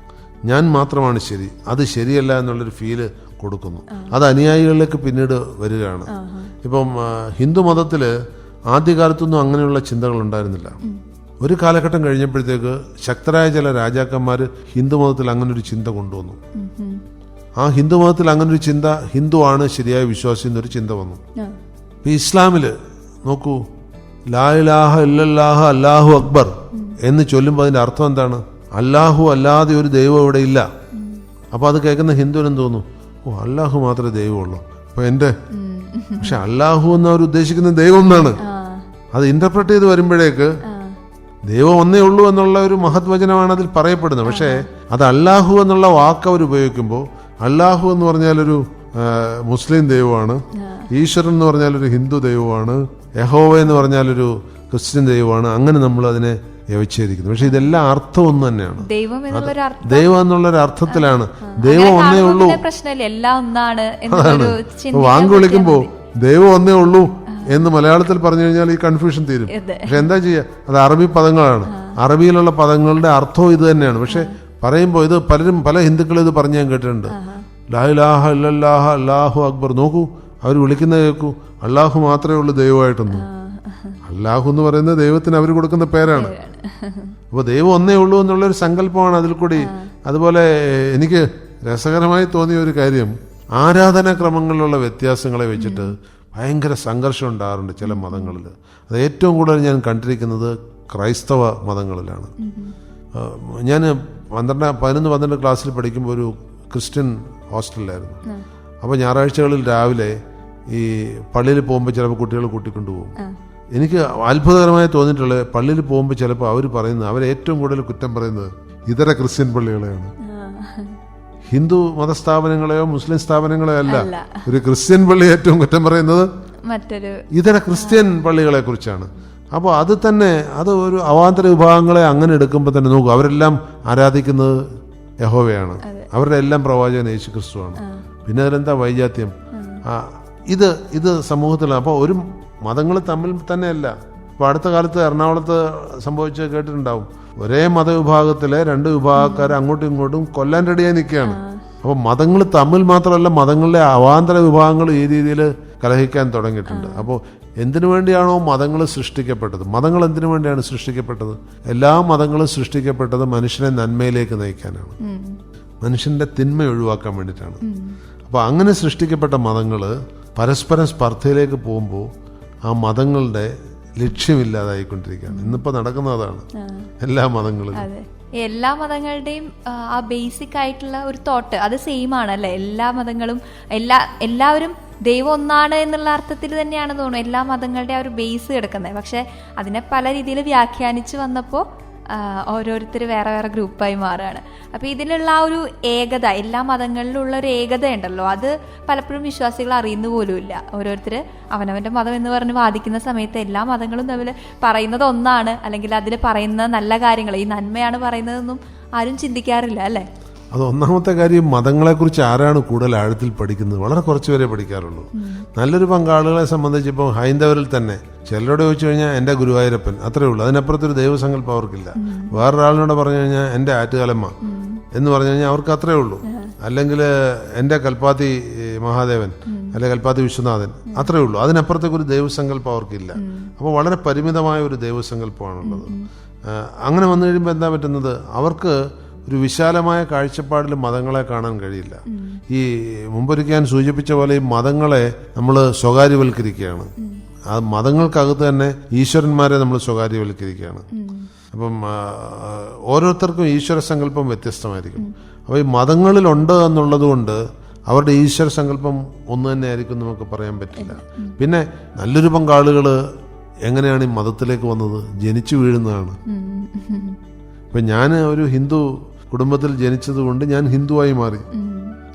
ഞാൻ മാത്രമാണ് ശരി, അത് ശരിയല്ല എന്നുള്ളൊരു ഫീല് കൊടുക്കുന്നു. അത് അനുയായികളിലേക്ക് പിന്നീട് വരികയാണ്. ഇപ്പം ഹിന്ദു മതത്തിൽ ആദ്യകാലത്തൊന്നും അങ്ങനെയുള്ള ചിന്തകൾ ഉണ്ടായിരുന്നില്ല. ഒരു കാലഘട്ടം കഴിഞ്ഞപ്പോഴത്തേക്ക് ശക്തരായ ചില രാജാക്കന്മാർ ഹിന്ദുമതത്തിൽ അങ്ങനൊരു ചിന്ത കൊണ്ടുവന്നു. ആ ഹിന്ദുമതത്തിൽ അങ്ങനൊരു ചിന്ത, ഹിന്ദു ആണ് ശരിയായ വിശ്വാസി എന്നൊരു ചിന്ത വന്നു. ഇസ്ലാമിൽ നോക്കൂ, ലാ ഇലാഹ ഇല്ലല്ലാഹ അല്ലാഹു അക്ബർ എന്ന് ചൊല്ലുമ്പോൾ അതിന്റെ അർത്ഥം എന്താണ്? അല്ലാഹു അല്ലാതെ ഒരു ദൈവം ഇവിടെ ഇല്ല. അപ്പൊ അത് കേൾക്കുന്ന ഹിന്ദുവിനും തോന്നും, ഓ അല്ലാഹു മാത്രമേ ദൈവമുള്ളൂ. അപ്പൊ പക്ഷെ അല്ലാഹു എന്ന് അവർ ഉദ്ദേശിക്കുന്ന ദൈവം എന്നാണ്. അത് ഇന്റർപ്രറ്റ് ചെയ്ത് വരുമ്പോഴേക്ക് ദൈവം ഒന്നേ ഉള്ളൂ എന്നുള്ള ഒരു മഹത് വചനമാണ് അതിൽ പറയപ്പെടുന്നത്. പക്ഷേ അത് അല്ലാഹു എന്നുള്ള വാക്ക് അവർ ഉപയോഗിക്കുമ്പോൾ, അല്ലാഹു എന്ന് പറഞ്ഞാൽ ഒരു മുസ്ലിം ദൈവമാണ്, ഈശ്വരൻ എന്ന് പറഞ്ഞാൽ ഒരു ഹിന്ദു ദൈവമാണ്, യഹോവ എന്ന് പറഞ്ഞാൽ ഒരു ക്രിസ്ത്യൻ ദൈവമാണ്, അങ്ങനെ നമ്മൾ അതിനെ വ്യവച്ഛേദിക്കുന്നു. പക്ഷെ ഇതെല്ലാം അർത്ഥം ഒന്ന് തന്നെയാണ്. ദൈവം എന്നുള്ളൊരു അർത്ഥത്തിലാണ്. ദൈവം ഒന്നേ ഉള്ളൂ. വാങ്ങി വിളിക്കുമ്പോ ദൈവം ഒന്നേ ഉള്ളൂ എന്ന് മലയാളത്തിൽ പറഞ്ഞു കഴിഞ്ഞാൽ ഈ കൺഫ്യൂഷൻ തീരും. പക്ഷെ എന്താ ചെയ്യുക, അത് അറബി പദങ്ങളാണ്. അറബിയിലുള്ള പദങ്ങളുടെ അർത്ഥവും ഇത് തന്നെയാണ്. പക്ഷെ പറയുമ്പോൾ ഇത് പല ഹിന്ദുക്കളും ഇത് പറഞ്ഞു ഞാൻ കേട്ടിട്ടുണ്ട്. ലാ ഇലാഹ ഇല്ലല്ലാഹ അല്ലാഹു അക്ബർ. നോക്കൂ, അവർ വിളിക്കുന്നത് കേൾക്കൂ, അല്ലാഹു മാത്രമേ ഉള്ളൂ ദൈവമായിട്ടൊന്നും. അല്ലാഹു എന്ന് പറയുന്നത് ദൈവത്തിന് അവർ കൊടുക്കുന്ന പേരാണ്. അപ്പോൾ ദൈവം ഒന്നേ ഉള്ളൂ എന്നുള്ളൊരു സങ്കല്പമാണ് അതിൽ കൂടി. അതുപോലെ എനിക്ക് രസകരമായി തോന്നിയ ഒരു കാര്യം, ആരാധനാക്രമങ്ങളിലുള്ള വ്യത്യാസങ്ങളെ വെച്ചിട്ട് ഭയങ്കര സംഘർഷം ഉണ്ടാകാറുണ്ട് ചില മതങ്ങളിൽ. അത് ഏറ്റവും കൂടുതൽ ഞാൻ കണ്ടിരിക്കുന്നത് ക്രൈസ്തവ മതങ്ങളിലാണ്. ഞാൻ 11-12 ക്ലാസ്സിൽ പഠിക്കുമ്പോൾ ഒരു ക്രിസ്ത്യൻ ഹോസ്റ്റലിലായിരുന്നു. അപ്പോൾ ഞായറാഴ്ചകളിൽ രാവിലെ ഈ പള്ളിയിൽ പോകുമ്പോൾ ചിലപ്പോൾ കുട്ടികൾ കൂട്ടിക്കൊണ്ടുപോകും. എനിക്ക് അത്ഭുതകരമായി തോന്നിയിട്ടുള്ളത്, പള്ളിയിൽ പോകുമ്പോൾ ചിലപ്പോൾ അവർ പറയുന്നത്, അവർ ഏറ്റവും കൂടുതൽ കുറ്റം പറയുന്നത് ഇതര ക്രിസ്ത്യൻ പള്ളികളെയാണ്. ഹിന്ദു മതസ്ഥാപനങ്ങളെയോ മുസ്ലിം സ്ഥാപനങ്ങളെയോ അല്ല. ഒരു ക്രിസ്ത്യൻ പള്ളി ഏറ്റവും കുറ്റം പറയുന്നത് ഇതര ക്രിസ്ത്യൻ പള്ളികളെ കുറിച്ചാണ്. അപ്പോൾ അത് തന്നെ, അത് ഒരു അവാന്തര വിഭാഗങ്ങളെ അങ്ങനെ എടുക്കുമ്പോൾ തന്നെ നോക്കൂ, അവരെല്ലാം ആരാധിക്കുന്നത് യഹോവയാണ്, അവരുടെ എല്ലാം പ്രവാചകൻ യേശു ക്രിസ്തുവാണ്. പിന്നെ അതിലെന്താ വൈജാത്യം? ഇത് സമൂഹത്തിലാണ്. അപ്പോൾ ഒരു മതങ്ങൾ തമ്മിൽ തന്നെയല്ല. ഇപ്പോൾ അടുത്ത കാലത്ത് എറണാകുളത്ത് സംഭവിച്ച് കേട്ടിട്ടുണ്ടാവും, ഒരേ മതവിഭാഗത്തിലെ 2 വിഭാഗക്കാർ അങ്ങോട്ടും ഇങ്ങോട്ടും കൊല്ലാൻ റെഡിയായി നിൽക്കുകയാണ്. അപ്പോൾ മതങ്ങൾ തമ്മിൽ മാത്രമല്ല, മതങ്ങളിലെ അവാന്തര വിഭാഗങ്ങൾ ഈ രീതിയിൽ കലഹിക്കാൻ തുടങ്ങിയിട്ടുണ്ട്. അപ്പോൾ എന്തിനു വേണ്ടിയാണോ മതങ്ങൾ സൃഷ്ടിക്കപ്പെട്ടത്? മതങ്ങൾ എന്തിനു വേണ്ടിയാണ് സൃഷ്ടിക്കപ്പെട്ടത്? എല്ലാ മതങ്ങളും സൃഷ്ടിക്കപ്പെട്ടത് മനുഷ്യനെ നന്മയിലേക്ക് നയിക്കാനാണ്, മനുഷ്യന്റെ തിന്മ ഒഴിവാക്കാൻ വേണ്ടിയിട്ടാണ്. അപ്പോൾ അങ്ങനെ സൃഷ്ടിക്കപ്പെട്ട മതങ്ങൾ പരസ്പരം സ്പർദ്ധയിലേക്ക് പോകുമ്പോൾ ആ മതങ്ങളുടെ ലക്ഷ്യമില്ലാതായിക്കൊണ്ടിരിക്കുകയാണ്. ഇന്നിപ്പോൾ നടക്കുന്നതാണ് എല്ലാ മതങ്ങളും. എല്ലാ മതങ്ങളുടെയും ആ ബേസിക് ആയിട്ടുള്ള ഒരു തോട്ട് അത് സെയിം ആണല്ലേ? എല്ലാ മതങ്ങളും എല്ലാവരും ദൈവം ഒന്നാണ് എന്നുള്ള അർത്ഥത്തിൽ തന്നെയാണ് തോന്നുന്നു എല്ലാ മതങ്ങളുടെ ആ ഒരു ബേസ് കിടക്കുന്നത്. പക്ഷെ അതിനെ പല രീതിയിൽ വ്യാഖ്യാനിച്ച് വന്നപ്പോൾ ഓരോരുത്തർ വേറെ വേറെ ഗ്രൂപ്പായി മാറുകയാണ്. അപ്പോൾ ഇതിലുള്ള ആ ഒരു ഏകത, എല്ലാ മതങ്ങളിലുള്ള ഒരു ഏകത ഉണ്ടല്ലോ, അത് പലപ്പോഴും വിശ്വാസികൾ അറിയുന്ന പോലുമില്ല. ഓരോരുത്തർ അവനവൻ്റെ മതം എന്ന് പറഞ്ഞ് വാദിക്കുന്ന സമയത്ത് എല്ലാ മതങ്ങളും തമ്മിൽ പറയുന്നത് ഒന്നാണ്, അല്ലെങ്കിൽ അതിൽ പറയുന്ന നല്ല കാര്യങ്ങൾ, ഈ നന്മയാണ് പറയുന്നതെന്നും ആരും ചിന്തിക്കാറില്ല അല്ലേ? അത് ഒന്നാമത്തെ കാര്യം, മതങ്ങളെക്കുറിച്ച് ആരാണ് കൂടുതൽ ആഴത്തിൽ പഠിക്കുന്നത്? വളരെ കുറച്ച് പേരെ പഠിക്കാറുള്ളൂ. നല്ലൊരു പങ്കാളുകളെ സംബന്ധിച്ച് ഇപ്പോൾ ഹൈന്ദവരിൽ തന്നെ ചിലരോട് ചോദിച്ചു കഴിഞ്ഞാൽ എൻ്റെ ഗുരുവായൂരപ്പൻ, അത്രേ ഉള്ളൂ. അതിനപ്പുറത്തൊരു ദൈവസങ്കല്പം അവർക്കില്ല. വേറൊരാളിനോട് പറഞ്ഞു കഴിഞ്ഞാൽ എൻ്റെ ആറ്റുകാലമ്മ എന്ന് പറഞ്ഞു കഴിഞ്ഞാൽ അവർക്ക് അത്രേ ഉള്ളൂ. അല്ലെങ്കിൽ എൻ്റെ കൽപ്പാത്തി മഹാദേവൻ അല്ലെങ്കിൽ കൽപ്പാത്തി വിശ്വനാഥൻ, അത്രേ ഉള്ളൂ. അതിനപ്പുറത്തേക്കൊരു ദൈവസങ്കല്പം അവർക്കില്ല. അപ്പോൾ വളരെ പരിമിതമായ ഒരു ദൈവസങ്കല്പമാണുള്ളത്. അങ്ങനെ വന്നു കഴിയുമ്പോൾ എന്താ പറ്റുന്നത്? അവർക്ക് ഒരു വിശാലമായ കാഴ്ചപ്പാടിൽ മതങ്ങളെ കാണാൻ കഴിയില്ല. ഈ മുമ്പൊരിക്കൽ ഞാൻ സൂചിപ്പിച്ച പോലെ ഈ മതങ്ങളെ നമ്മൾ സ്വകാര്യവൽക്കരിക്കുകയാണ്. ആ മതങ്ങൾക്കകത്ത് തന്നെ ഈശ്വരന്മാരെ നമ്മൾ സ്വകാര്യവൽക്കരിക്കുകയാണ്. അപ്പം ഓരോരുത്തർക്കും ഈശ്വര സങ്കല്പം വ്യത്യസ്തമായിരിക്കും. അപ്പോൾ ഈ മതങ്ങളിലുണ്ട് എന്നുള്ളത് കൊണ്ട് അവരുടെ ഈശ്വര സങ്കല്പം ഒന്ന് തന്നെ ആയിരിക്കും നമുക്ക് പറയാൻ പറ്റില്ല. പിന്നെ നല്ലൊരു പങ്കാളുകൾ എങ്ങനെയാണ് ഈ മതത്തിലേക്ക് വന്നത്? ജനിച്ചു വീഴുന്നതാണ്. ഇപ്പം ഞാൻ ഒരു ഹിന്ദു കുടുംബത്തിൽ ജനിച്ചത് കൊണ്ട് ഞാൻ ഹിന്ദുവായി മാറി.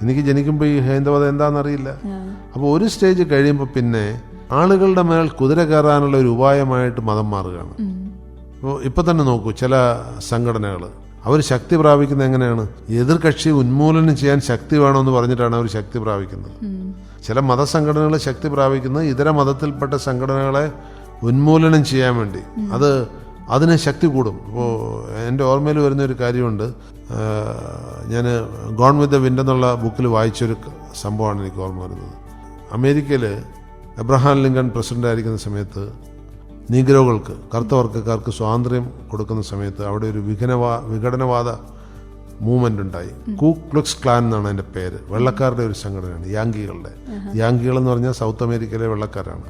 എനിക്ക് ജനിക്കുമ്പോൾ ഈ ഹൈന്ദവത എന്താണെന്നറിയില്ല. അപ്പോൾ ഒരു സ്റ്റേജ് കഴിയുമ്പോൾ പിന്നെ ആളുകളുടെ മേൽ കുതിര കയറാനുള്ള ഒരു ഉപായമായിട്ട് മതം മാറുകയാണ്. അപ്പോൾ ഇപ്പം തന്നെ നോക്കൂ, ചില സംഘടനകൾ അവർ ശക്തി പ്രാപിക്കുന്നത് എങ്ങനെയാണ്? എതിർകക്ഷി ഉന്മൂലനം ചെയ്യാൻ ശക്തി വേണമെന്ന് പറഞ്ഞിട്ടാണ് അവർ ശക്തി പ്രാപിക്കുന്നത്. ചില മതസംഘടനകൾ ശക്തി പ്രാപിക്കുന്നത് ഇതര മതത്തിൽപ്പെട്ട സംഘടനകളെ ഉന്മൂലനം ചെയ്യാൻ വേണ്ടി. അതിന് ശക്തി കൂടും. ഇപ്പോൾ എൻ്റെ ഓർമ്മയിൽ വരുന്നൊരു കാര്യമുണ്ട്. ഞാൻ ഗോൺ വിത്ത് ദ വിൻഡ് എന്നുള്ള ബുക്കിൽ വായിച്ചൊരു സംഭവമാണ് എനിക്ക് ഓർമ്മ വരുന്നത്. അമേരിക്കയിൽ എബ്രഹാം ലിങ്കൺ പ്രസിഡൻ്റ് ആയിരിക്കുന്ന സമയത്ത് നീഗ്രോകൾക്ക്, കറുത്ത വർഗ്ഗക്കാർക്ക് സ്വാതന്ത്ര്യം കൊടുക്കുന്ന സമയത്ത് അവിടെ ഒരു വിഘടനവാദ മൂവ്മെന്റ് ഉണ്ടായി. കൂ ക്ലുക്സ് ക്ലാൻ എന്നാണ് അതിന്റെ പേര്. വെള്ളക്കാരുടെ ഒരു സംഘടനയാണ്, യാങ്കികളുടെ. യാങ്കികൾ എന്ന് പറഞ്ഞാൽ സൗത്ത് അമേരിക്കയിലെ വെള്ളക്കാരാണ്.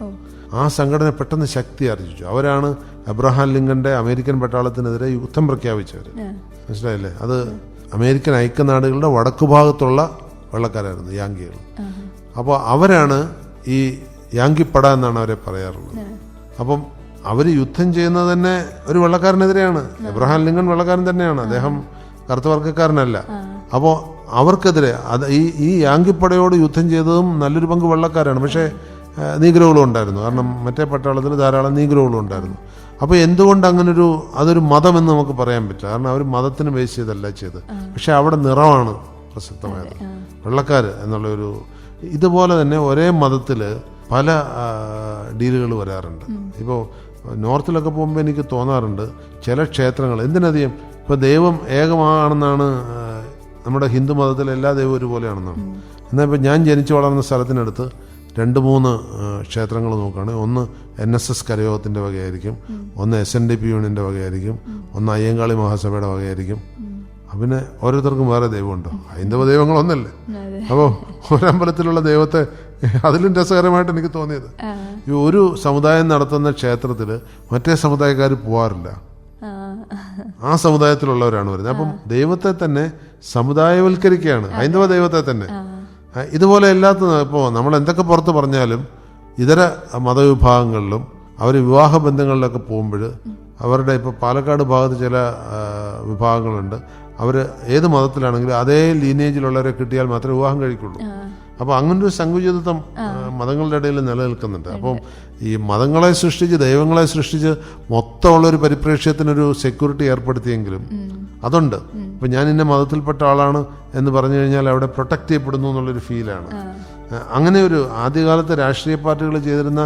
ആ സംഘടന പെട്ടെന്ന് ശക്തി ആർജിച്ചു. അവരാണ് അബ്രഹാം ലിങ്കന്റെ അമേരിക്കൻ പട്ടാളത്തിനെതിരെ യുദ്ധം പ്രഖ്യാപിച്ചവർ. മനസ്സിലായില്ലേ? അത് അമേരിക്കൻ ഐക്യനാടുകളുടെ വടക്കു ഭാഗത്തുള്ള വെള്ളക്കാരായിരുന്നു യാങ്കികൾ. അപ്പോൾ അവരാണ് ഈ യാങ്കിപ്പട എന്നാണ് അവരെ പറയാറുള്ളത്. അപ്പം അവർ യുദ്ധം ചെയ്യുന്നത് തന്നെ ഒരു വെള്ളക്കാരനെതിരെയാണ്. എബ്രഹാം ലിങ്കൺ വെള്ളക്കാരൻ തന്നെയാണ്, അദ്ദേഹം കറുത്ത വർഗ്ഗക്കാരനല്ല. അപ്പോൾ അവർക്കെതിരെ ഈ യാങ്കിപ്പടയോട് യുദ്ധം ചെയ്തതും നല്ലൊരു പങ്ക് വെള്ളക്കാരാണ്. പക്ഷേ നീഗ്രോകളും ഉണ്ടായിരുന്നു, കാരണം മറ്റേ പട്ടാളത്തിൽ ധാരാളം നീഗ്രോകളും ഉണ്ടായിരുന്നു. അപ്പോൾ എന്തുകൊണ്ട് അതൊരു മതമെന്ന് നമുക്ക് പറയാൻ പറ്റില്ല, കാരണം അവർ മതത്തിന് ബേസ് ചെയ്തല്ല ചെയ്ത്. പക്ഷെ അവിടെ നിറമാണ് പ്രസക്തമായത്, വെള്ളക്കാർ എന്നുള്ളൊരു. ഇതുപോലെ തന്നെ ഒരേ മതത്തിൽ പല ഡീലുകൾ വരാറുണ്ട്. ഇപ്പോൾ നോർത്തിലൊക്കെ പോകുമ്പോൾ എനിക്ക് തോന്നാറുണ്ട് ചില ക്ഷേത്രങ്ങൾ എന്തിനധികം ഇപ്പോൾ ദൈവം ഏകമാണെന്നാണ് നമ്മുടെ ഹിന്ദു മതത്തിൽ എല്ലാ ദൈവവും ഒരുപോലെയാണെന്നാണ്. എന്നാൽ ഇപ്പോൾ ഞാൻ ജനിച്ചു വളർന്ന സ്ഥലത്തിനടുത്ത് 2-3 ക്ഷേത്രങ്ങൾ നോക്കുകയാണെങ്കിൽ ഒന്ന് NSS കരയോഗത്തിൻ്റെ വകയായിരിക്കും, ഒന്ന് SNDP യൂണിയൻ്റെ വകയായിരിക്കും, ഒന്ന് അയ്യങ്കാളി മഹാസഭയുടെ വകയായിരിക്കും. പിന്നെ ഓരോരുത്തർക്കും വേറെ ദൈവമുണ്ടോ? ഹൈന്ദവ ദൈവങ്ങളൊന്നല്ലേ. അപ്പോൾ ഒരമ്പലത്തിലുള്ള ദൈവത്തെ അതിലും രസകരമായിട്ട് എനിക്ക് തോന്നിയത്, ഈ ഒരു സമുദായം നടത്തുന്ന ക്ഷേത്രത്തിൽ മറ്റേ സമുദായക്കാർ പോവാറില്ല, ആ സമുദായത്തിലുള്ളവരാണ് വരുന്നത്. അപ്പം ദൈവത്തെ തന്നെ സമുദായവൽക്കരിക്കുകയാണ്, ഹൈന്ദവ ദൈവത്തെ തന്നെ. ഇതുപോലെ എല്ലാത്തും ഇപ്പോൾ നമ്മൾ എന്തൊക്കെ പുറത്ത് പറഞ്ഞാലും ഇതര മതവിഭാഗങ്ങളിലും അവർ വിവാഹ ബന്ധങ്ങളിലൊക്കെ പോകുമ്പോൾ അവരുടെ ഇപ്പോൾ പാലക്കാട് ഭാഗത്ത് ചില വിഭാഗങ്ങളുണ്ട്, അവർ ഏത് മതത്തിലാണെങ്കിലും അതേ ലീനേജിലുള്ളവരെ കിട്ടിയാൽ മാത്രമേ വിവാഹം കഴിക്കുള്ളൂ. അപ്പോൾ അങ്ങനൊരു സങ്കുചിതത്വം മതങ്ങളുടെ ഇടയിൽ നിലനിൽക്കുന്നുണ്ട്. അപ്പം ഈ മതങ്ങളെ സൃഷ്ടിച്ച് ദൈവങ്ങളെ സൃഷ്ടിച്ച് മൊത്തമുള്ളൊരു പരിപ്രേക്ഷ്യത്തിനൊരു സെക്യൂരിറ്റി ഏർപ്പെടുത്തിയെങ്കിലും അതുണ്ട്. ഇപ്പം ഞാൻ ഇന്ന മതത്തിൽപ്പെട്ട ആളാണ് എന്ന് പറഞ്ഞു കഴിഞ്ഞാൽ അവിടെ പ്രൊട്ടക്റ്റ് ചെയ്യപ്പെടുന്നു എന്നുള്ളൊരു ഫീലാണ്. അങ്ങനെ ഒരു ആദ്യകാലത്തെ രാഷ്ട്രീയ പാർട്ടികൾ ചെയ്തിരുന്ന,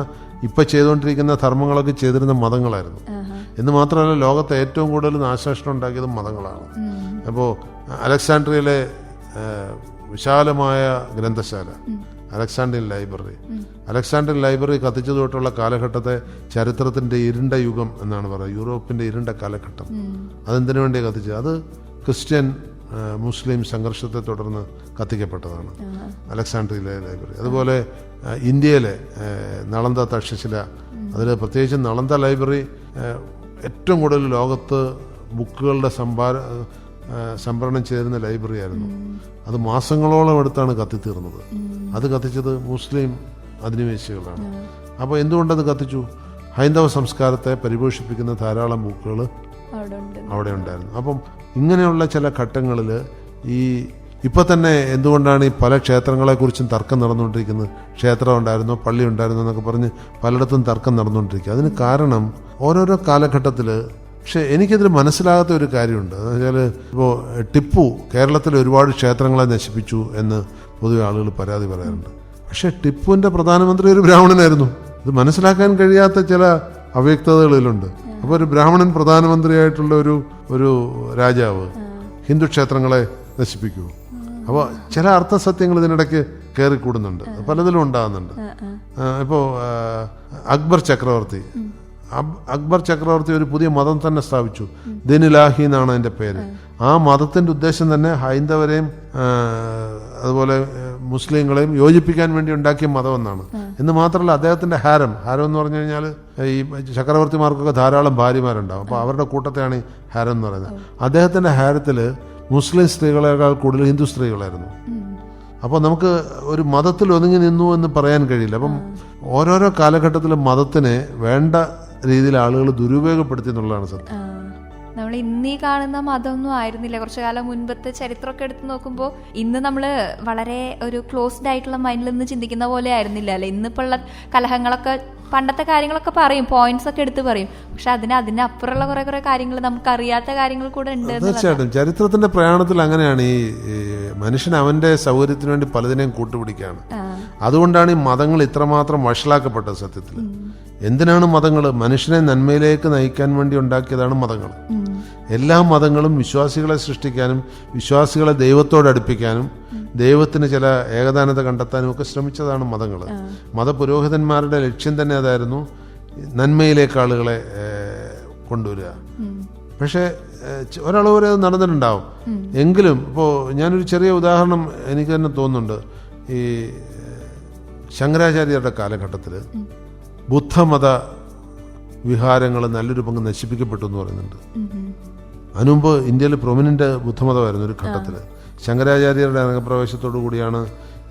ഇപ്പം ചെയ്തുകൊണ്ടിരിക്കുന്ന ധർമ്മങ്ങളൊക്കെ ചെയ്തിരുന്ന മതങ്ങളായിരുന്നു. എന്ന് മാത്രമല്ല ലോകത്തെ ഏറ്റവും കൂടുതൽ നാശനഷ്ടം ഉണ്ടാക്കിയത് മതങ്ങളാണ്. അപ്പോൾ അലക്സാണ്ട്രിയയിലെ വിശാലമായ ഗ്രന്ഥശാല, അലക്സാണ്ട്രിയൻ ലൈബ്രറി കത്തിച്ചു തൊട്ടുള്ള കാലഘട്ടത്തെ ചരിത്രത്തിന്റെ ഇരുണ്ട യുഗം എന്നാണ് പറയുക, യൂറോപ്പിന്റെ ഇരുണ്ട കാലഘട്ടം. അതെന്തിനു വേണ്ടിയാണ് കത്തിച്ചത്? അത് ക്രിസ്ത്യൻ മുസ്ലിം സംഘർഷത്തെ തുടർന്ന് കത്തിക്കപ്പെട്ടതാണ് അലക്സാണ്ട്രിയയിലെ ലൈബ്രറി. അതുപോലെ ഇന്ത്യയിലെ നളന്ദ തക്ഷശില, അതിൽ പ്രത്യേകിച്ച് നളന്ദ ലൈബ്രറി ഏറ്റവും കൂടുതൽ ലോകത്ത് ബുക്കുകളുടെ സംഭരണം ചെയ്തിരുന്ന ലൈബ്രറി ആയിരുന്നു. അത് മാസങ്ങളോളം എടുത്താണ് കത്തിത്തീർന്നത്. അത് കത്തിച്ചത് മുസ്ലിം അധിനിവേശികളാണ്. അപ്പോൾ എന്തുകൊണ്ടത് കത്തിച്ചു? ഹൈന്ദവ സംസ്കാരത്തെ പരിപോഷിപ്പിക്കുന്ന ധാരാളം ബുക്കുകൾ അവിടെ ഉണ്ടായിരുന്നു. അപ്പം ഇങ്ങനെയുള്ള ചില ഘട്ടങ്ങളിൽ ഇപ്പം തന്നെ എന്തുകൊണ്ടാണ് ഈ പല ക്ഷേത്രങ്ങളെക്കുറിച്ചും തർക്കം നടന്നുകൊണ്ടിരിക്കുന്നത്? ക്ഷേത്രം ഉണ്ടായിരുന്നോ, പള്ളി ഉണ്ടായിരുന്നോ എന്നൊക്കെ പറഞ്ഞ് പലയിടത്തും തർക്കം നടന്നുകൊണ്ടിരിക്കുക. അതിന് കാരണം ഓരോരോ കാലഘട്ടത്തിൽ. പക്ഷെ എനിക്കതിൽ മനസ്സിലാകാത്ത ഒരു കാര്യമുണ്ട്. എന്ന് വെച്ചാൽ ഇപ്പോൾ ടിപ്പു കേരളത്തിൽ ഒരുപാട് ക്ഷേത്രങ്ങളെ നശിപ്പിച്ചു എന്ന് പൊതുവെ ആളുകൾ പരാതി പറയാറുണ്ട്. പക്ഷെ ടിപ്പുവിൻ്റെ പ്രധാനമന്ത്രി ഒരു ബ്രാഹ്മണനായിരുന്നു. ഇത് മനസ്സിലാക്കാൻ കഴിയാത്ത ചില അവ്യക്തതകളിലുണ്ട്. അപ്പോൾ ഒരു ബ്രാഹ്മണൻ പ്രധാനമന്ത്രിയായിട്ടുള്ള ഒരു രാജാവ് ഹിന്ദു ക്ഷേത്രങ്ങളെ നശിപ്പിക്കൂ? അപ്പോൾ ചില അർത്ഥസത്യങ്ങൾ ഇതിനിടയ്ക്ക് കയറിക്കൂടുന്നുണ്ട്, പലതിലും ഉണ്ടാകുന്നുണ്ട്. ഇപ്പോൾ അക്ബർ ചക്രവർത്തി ഒരു പുതിയ മതം തന്നെ സ്ഥാപിച്ചു. ദിനിലാഹി എന്നാണ് അതിൻ്റെ പേര്. ആ മതത്തിൻ്റെ ഉദ്ദേശം തന്നെ ഹൈന്ദവരെയും അതുപോലെ മുസ്ലിങ്ങളെയും യോജിപ്പിക്കാൻ വേണ്ടി ഉണ്ടാക്കിയ മതം എന്നാണ്. എന്ന് മാത്രമല്ല അദ്ദേഹത്തിൻ്റെ ഹാരം എന്ന് പറഞ്ഞു കഴിഞ്ഞാൽ ഈ ചക്രവർത്തിമാർക്കൊക്കെ ധാരാളം ഭാര്യമാരുണ്ടാവും. അപ്പോൾ അവരുടെ കൂട്ടത്തെയാണ് ഈ ഹാരം എന്ന് പറയുന്നത്. അദ്ദേഹത്തിൻ്റെ ഹാരത്തിൽ മുസ്ലിം സ്ത്രീകളെക്കാൾ കൂടുതൽ ഹിന്ദു സ്ത്രീകളായിരുന്നു. അപ്പോൾ നമുക്ക് ഒരു മതത്തിൽ ഒതുങ്ങി നിന്നു എന്ന് പറയാൻ കഴിയില്ല. അപ്പം ഓരോരോ കാലഘട്ടത്തിലും മതത്തിനെ വേണ്ട രീതിയിൽ ആളുകൾ ദുരുപയോഗപ്പെടുത്തി എന്നുള്ളതാണ് സത്യം. നമ്മൾ ഇന്നീ കാണുന്ന മതമൊന്നും ആയിരുന്നില്ല. കുറച്ചു കാലം മുൻപത്തെ ചരിത്രമൊക്കെ എടുത്ത് നോക്കുമ്പോൾ ഇന്ന് നമ്മൾ വളരെ ഒരു ക്ലോസ്ഡ് ആയിട്ടുള്ള മൈൻഡിൽ നിന്ന് ചിന്തിക്കുന്ന പോലെ ആയിരുന്നില്ല അല്ലേ. ഇന്നിപ്പോൾ ഉള്ള കലഹങ്ങളൊക്കെ പണ്ടത്തെ കാര്യങ്ങളൊക്കെ പറയും, പോയിന്റ്സ് ഒക്കെ എടുത്ത് പറയും. പക്ഷെ അതിനപ്പുറമുള്ള കുറെ കാര്യങ്ങൾ നമുക്കറിയാത്ത കാര്യങ്ങൾ കൂടെ ഉണ്ട്. തീർച്ചയായിട്ടും ചരിത്രത്തിന്റെ പ്രയാണത്തിൽ അങ്ങനെയാണ്. ഈ മനുഷ്യൻ അവന്റെ സൗകര്യത്തിന് വേണ്ടി പലതിനെയും കൂട്ടുപിടിക്കുകയാണ്. അതുകൊണ്ടാണ് ഈ മതങ്ങൾ ഇത്രമാത്രം വഷളാക്കപ്പെട്ടത്. സത്യത്തിൽ എന്തിനാണ് മതങ്ങൾ? മനുഷ്യനെ നന്മയിലേക്ക് നയിക്കാൻ വേണ്ടി ഉണ്ടാക്കിയതാണ് മതങ്ങൾ. എല്ലാ മതങ്ങളും വിശ്വാസികളെ സൃഷ്ടിക്കാനും വിശ്വാസികളെ ദൈവത്തോട് അടുപ്പിക്കാനും ദൈവത്തിന് ചില ഏകദാനത കണ്ടെത്താനും ഒക്കെ ശ്രമിച്ചതാണ് മതങ്ങൾ. മതപുരോഹിതന്മാരുടെ ലക്ഷ്യം തന്നെ അതായിരുന്നു. നന്മയിലേക്ക് ആളുകളെ കൊണ്ടുവരിക. പക്ഷേ ഒരളവ് വരെ അത് നടന്നിട്ടുണ്ടാവും. എങ്കിലും ഇപ്പോൾ ഞാനൊരു ചെറിയ ഉദാഹരണം എനിക്ക് തന്നെ തോന്നുന്നുണ്ട്. ഈ ശങ്കരാചാര്യരുടെ കാലഘട്ടത്തിൽ ബുദ്ധമത വിഹാരങ്ങൾ നല്ലൊരു പങ്ക് നശിപ്പിക്കപ്പെട്ടു എന്ന് പറയുന്നുണ്ട്. അതിനുമുമ്പ് ഇന്ത്യയിൽ പ്രൊമിനന്റ് ബുദ്ധമതമായിരുന്നു ഒരു ഘട്ടത്തിൽ. ശങ്കരാചാര്യരുടെ രംഗപ്രവേശത്തോടു കൂടിയാണ്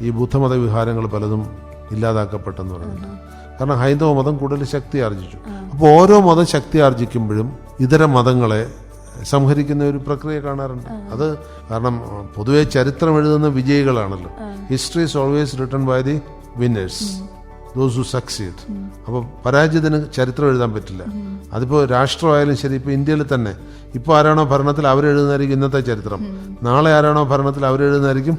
ഈ ബുദ്ധമത വിഹാരങ്ങൾ പലതും ഇല്ലാതാക്കപ്പെട്ടെന്ന് പറയുന്നുണ്ട്. കാരണം ഹൈന്ദവ മതം കൂടുതൽ ശക്തി ആർജിച്ചു. അപ്പോൾ ഓരോ മതം ശക്തി ആർജിക്കുമ്പോഴും ഇതര മതങ്ങളെ സംഹരിക്കുന്ന ഒരു പ്രക്രിയ കാണാറുണ്ട്. അത് കാരണം പൊതുവെ ചരിത്രം എഴുതുന്ന വിജയികളാണല്ലോ. History is always written by the winners, those who succeed. അപ്പോൾ പരാജിതന് ചരിത്രം എഴുതാൻ പറ്റില്ല. അതിപ്പോൾ രാഷ്ട്രമായാലും ശരി, ഇപ്പോൾ ഇന്ത്യയിൽ തന്നെ ഇപ്പോൾ ആരാണോ ഭരണത്തിൽ അവരെഴുതുന്നതായിരിക്കും ഇന്നത്തെ ചരിത്രം, നാളെ ആരാണോ ഭരണത്തിൽ അവരെഴുതുന്നതായിരിക്കും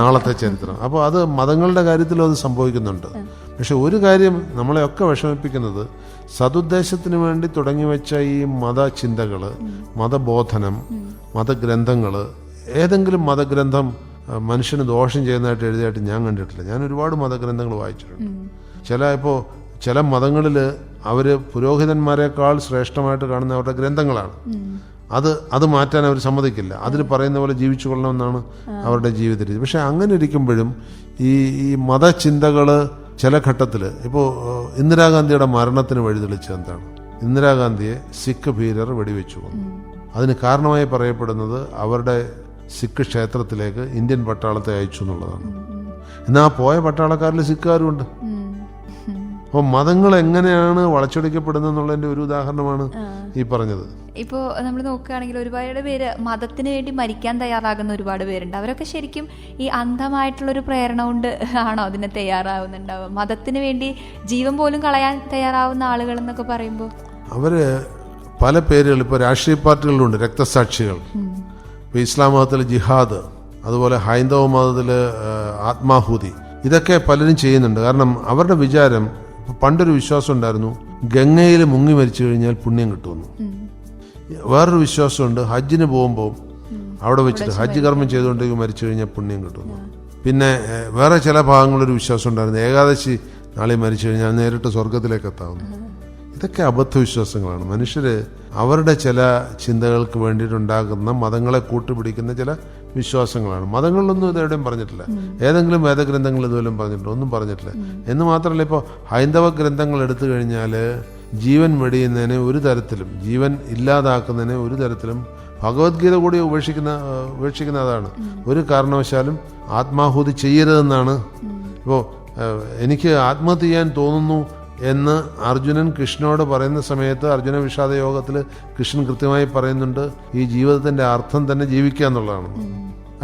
നാളത്തെ ചരിത്രം. അപ്പോൾ അത് മതങ്ങളുടെ കാര്യത്തിലും അത് സംഭവിക്കുന്നുണ്ട്. പക്ഷെ ഒരു കാര്യം നമ്മളെയൊക്കെ വിഷമിപ്പിക്കുന്നത്, സതുദ്ദേശത്തിന് വേണ്ടി തുടങ്ങി വെച്ച ഈ മതചിന്തകൾ, മതബോധനം, മതഗ്രന്ഥങ്ങൾ, ഏതെങ്കിലും മതഗ്രന്ഥം മനുഷ്യന് ദോഷം ചെയ്യുന്നതായിട്ട് എഴുതിയായിട്ട് ഞാൻ കണ്ടിട്ടില്ല. ഞാൻ ഒരുപാട് മതഗ്രന്ഥങ്ങൾ വായിച്ചിട്ടുണ്ട്. ചില മതങ്ങളിൽ അവർ പുരോഹിതന്മാരെക്കാൾ ശ്രേഷ്ഠമായിട്ട് കാണുന്ന അവരുടെ ഗ്രന്ഥങ്ങളാണ്. അത് മാറ്റാൻ അവർ സമ്മതിക്കില്ല. അതിൽ പറയുന്ന പോലെ ജീവിച്ചു കൊള്ളണമെന്നാണ് അവരുടെ ജീവിത രീതി. പക്ഷെ അങ്ങനെ ഇരിക്കുമ്പോഴും ഈ മതചിന്തകൾ ചില ഘട്ടത്തിൽ, ഇപ്പോൾ ഇന്ദിരാഗാന്ധിയുടെ മരണത്തിന് വഴിതെളിച്ചത് എന്താണ്? ഇന്ദിരാഗാന്ധിയെ സിഖ് ഭീകരർ വെടിവെച്ചു കൊന്നു. അതിന് കാരണമായി പറയപ്പെടുന്നത് അവരുടെ സിഖ് ക്ഷേത്രത്തിലേക്ക് ഇന്ത്യൻ പട്ടാളത്തെ അയച്ചു എന്നുള്ളതാണ്. എന്നാൽ ആ പോയ പട്ടാളക്കാരിൽ സിഖുകാരുമുണ്ട്. അപ്പോൾ മതങ്ങൾ എങ്ങനെയാണ് വളച്ചൊടിക്കപ്പെടുന്നതെന്നുള്ളതിൻ്റെ ഒരു ഉദാഹരണമാണ് ഈ പറഞ്ഞത്. ഇപ്പോൾ നമ്മൾ നോക്കുകയാണെങ്കിൽ ഒരുപാട് പേര് മതത്തിന് വേണ്ടി മരിക്കാൻ തയ്യാറാകുന്ന ഒരുപാട് പേരുണ്ട്. അവരൊക്കെ ശരിക്കും ഈ അന്ധമായിട്ടുള്ളൊരു പ്രേരണ കൊണ്ട് ആണോ അതിന് തയ്യാറാവുന്നുണ്ടാവുക? മതത്തിന് വേണ്ടി ജീവൻ പോലും കളയാൻ തയ്യാറാവുന്ന ആളുകൾ എന്നൊക്കെ പറയുമ്പോൾ അവർ പല പേരുകൾ, ഇപ്പോൾ രാഷ്ട്രീയ പാർട്ടികളിലുണ്ട് രക്തസാക്ഷികൾ. ഇപ്പോൾ ഇസ്ലാം മതത്തിൽ ജിഹാദ്, അതുപോലെ ഹൈന്ദവ മതത്തിൽ ആത്മാഹൂതി, ഇതൊക്കെ പലരും ചെയ്യുന്നുണ്ട്. കാരണം അവരുടെ വിചാരം, പണ്ടൊരു വിശ്വാസം ഉണ്ടായിരുന്നു, ഗംഗയിൽ മുങ്ങി മരിച്ചു കഴിഞ്ഞാൽ പുണ്യം കിട്ടുമെന്ന്. വേറൊരു വിശ്വാസമുണ്ട്, ഹജ്ജിന് പോകുമ്പോൾ അവിടെ വെച്ചിട്ട് ഹജ്ജ് കർമ്മം ചെയ്തുകൊണ്ടെങ്കിൽ മരിച്ചു കഴിഞ്ഞാൽ പുണ്യം കിട്ടുമെന്ന്. പിന്നെ വേറെ ചില ഭാഗങ്ങളൊരു വിശ്വാസം ഉണ്ടായിരുന്നു, ഏകാദശി നാളെ മരിച്ചു കഴിഞ്ഞാൽ നേരിട്ട് സ്വർഗത്തിലേക്ക് എത്താവുന്നു. ഇതൊക്കെ അബദ്ധവിശ്വാസങ്ങളാണ്. മനുഷ്യർ അവരുടെ ചില ചിന്തകൾക്ക് വേണ്ടിയിട്ടുണ്ടാകുന്ന മതങ്ങളെ കൂട്ടുപിടിക്കുന്ന ചില വിശ്വാസങ്ങളാണ്. മതങ്ങളിലൊന്നും ഇത് എവിടെയും പറഞ്ഞിട്ടില്ല. ഏതെങ്കിലും വേദഗ്രന്ഥങ്ങൾ ഇതുപോലും പറഞ്ഞിട്ടില്ല, ഒന്നും പറഞ്ഞിട്ടില്ല. എന്ന് മാത്രമല്ല, ഇപ്പോൾ ഹൈന്ദവ ഗ്രന്ഥങ്ങൾ എടുത്തു കഴിഞ്ഞാൽ ജീവൻ വെടിയുന്നതിനെ ഒരു തരത്തിലും, ജീവൻ ഇല്ലാതാക്കുന്നതിനെ ഒരു തരത്തിലും, ഭഗവത്ഗീത കൂടി ഉപേക്ഷിക്കുന്ന അതാണ്. ഒരു കാരണവശാലും ആത്മാഹൂതി ചെയ്യരുതെന്നാണ്. ഇപ്പോൾ എനിക്ക് ആത്മഹത്യ ചെയ്യാൻ തോന്നുന്നു എന്ന് അർജുനൻ കൃഷ്ണനോട് പറയുന്ന സമയത്ത് അർജുന വിഷാദ യോഗത്തിൽ കൃഷ്ണൻ കൃത്യമായി പറയുന്നുണ്ട്, ഈ ജീവിതത്തിന്റെ അർത്ഥം തന്നെ ജീവിക്കുക എന്നുള്ളതാണ്,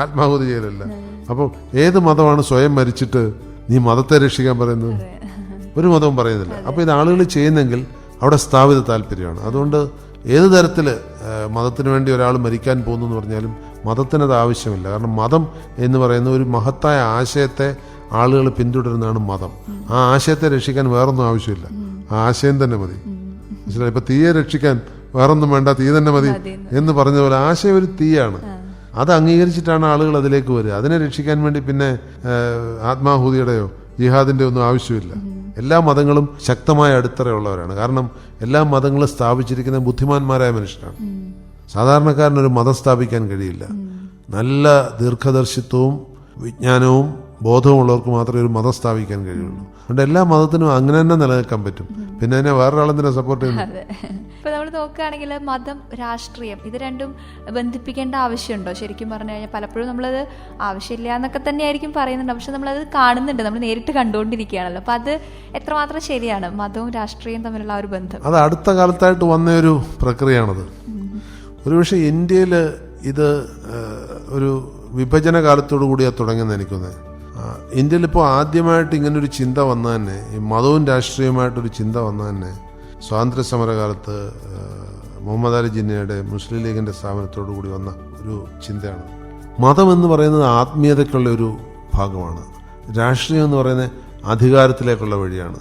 ആത്മാഹൂതി ചെയ്യലല്ല. അപ്പോൾ ഏത് മതമാണ് സ്വയം മരിച്ചിട്ട് നീ മതത്തെ രക്ഷിക്കാൻ പറയുന്നത്? ഒരു മതവും പറയുന്നില്ല. അപ്പോൾ ഇത് ആളുകൾ ചെയ്യുന്നെങ്കിൽ അവിടെ സ്ഥാപിത താല്പര്യമാണ്. അതുകൊണ്ട് ഏത് തരത്തിൽ മതത്തിന് വേണ്ടി ഒരാൾ മരിക്കാൻ പോകുന്നു എന്ന് പറഞ്ഞാലും മതത്തിനത് ആവശ്യമില്ല. കാരണം മതം എന്ന് പറയുന്ന ഒരു മഹത്തായ ആശയത്തെ ആളുകൾ പിന്തുടരുന്നതാണ് മതം. ആ ആശയത്തെ രക്ഷിക്കാൻ വേറൊന്നും ആവശ്യമില്ല, ആ ആശയം തന്നെ മതി. മനസ്സിലായി? ഇപ്പൊ തീയെ രക്ഷിക്കാൻ വേറൊന്നും വേണ്ട, തീ തന്നെ മതി എന്ന് പറഞ്ഞ പോലെ ആശയം ഒരു തീയാണ്. അത് അംഗീകരിച്ചിട്ടാണ് ആളുകൾ അതിലേക്ക് വരിക. അതിനെ രക്ഷിക്കാൻ വേണ്ടി പിന്നെ ആത്മാഹൂതിയുടെയോ ജിഹാദിന്റെ ഒന്നും ആവശ്യമില്ല. എല്ലാ മതങ്ങളും ശക്തമായ അടിത്തറയുള്ളവരാണ്. കാരണം എല്ലാ മതങ്ങളും സ്ഥാപിച്ചിരിക്കുന്ന ബുദ്ധിമാന്മാരായ മനുഷ്യരാണ്. സാധാരണക്കാരനൊരു മതം സ്ഥാപിക്കാൻ കഴിയില്ല. നല്ല ദീർഘദർശിത്വവും വിജ്ഞാനവും ബോധമുള്ളവർക്ക് മാത്രമേ ഒരു മതം സ്ഥാപിക്കാൻ കഴിയുള്ളൂ. അതുകൊണ്ട് എല്ലാ മതത്തിനും അങ്ങനെ തന്നെ നിലനിൽക്കാൻ പറ്റും. പിന്നെ അതിനെ വേറൊരാളെന്തിനാ സപ്പോർട്ട് ചെയ്യുന്നത്? ഇപ്പൊ നമ്മൾ നോക്കുകയാണെങ്കിൽ മതം, രാഷ്ട്രീയം ഇത് രണ്ടും ബന്ധിപ്പിക്കേണ്ട ആവശ്യമുണ്ടോ? ശരിക്കും പറഞ്ഞു കഴിഞ്ഞാൽ പലപ്പോഴും നമ്മളത് ആവശ്യമില്ല എന്നൊക്കെ തന്നെയായിരിക്കും പറയുന്നുണ്ട്. പക്ഷെ നമ്മളത് കാണുന്നുണ്ട്, നമ്മൾ നേരിട്ട് കണ്ടുകൊണ്ടിരിക്കുകയാണല്ലോ. അപ്പൊ അത് എത്രമാത്രം ശരിയാണ്, മതവും രാഷ്ട്രീയവും തമ്മിലുള്ള ആ ഒരു ബന്ധം? അത് അടുത്ത കാലത്തായിട്ട് വന്ന ഒരു പ്രക്രിയയാണത്. ഒരുപക്ഷെ ഇന്ത്യയിൽ ഇത് ഒരു വിഭജന കാലത്തോടു കൂടിയാണ് തുടങ്ങിയെന്ന് എനിക്കൊന്ന്. ഇന്ത്യയിൽ ഇപ്പോൾ ആദ്യമായിട്ട് ഇങ്ങനൊരു ചിന്ത വന്ന തന്നെ, ഈ മതവും രാഷ്ട്രീയമായിട്ടൊരു ചിന്ത വന്ന തന്നെ സ്വാതന്ത്ര്യ സമരകാലത്ത് മുഹമ്മദ് അലി ജിന്നയുടെ മുസ്ലിം ലീഗിൻ്റെ സ്ഥാപനത്തോടു കൂടി വന്ന ഒരു ചിന്തയാണ്. മതം എന്ന് പറയുന്നത് ആത്മീയതയ്ക്കുള്ള ഒരു ഭാഗമാണ്, രാഷ്ട്രീയം എന്ന് പറയുന്നത് അധികാരത്തിലേക്കുള്ള വഴിയാണ്.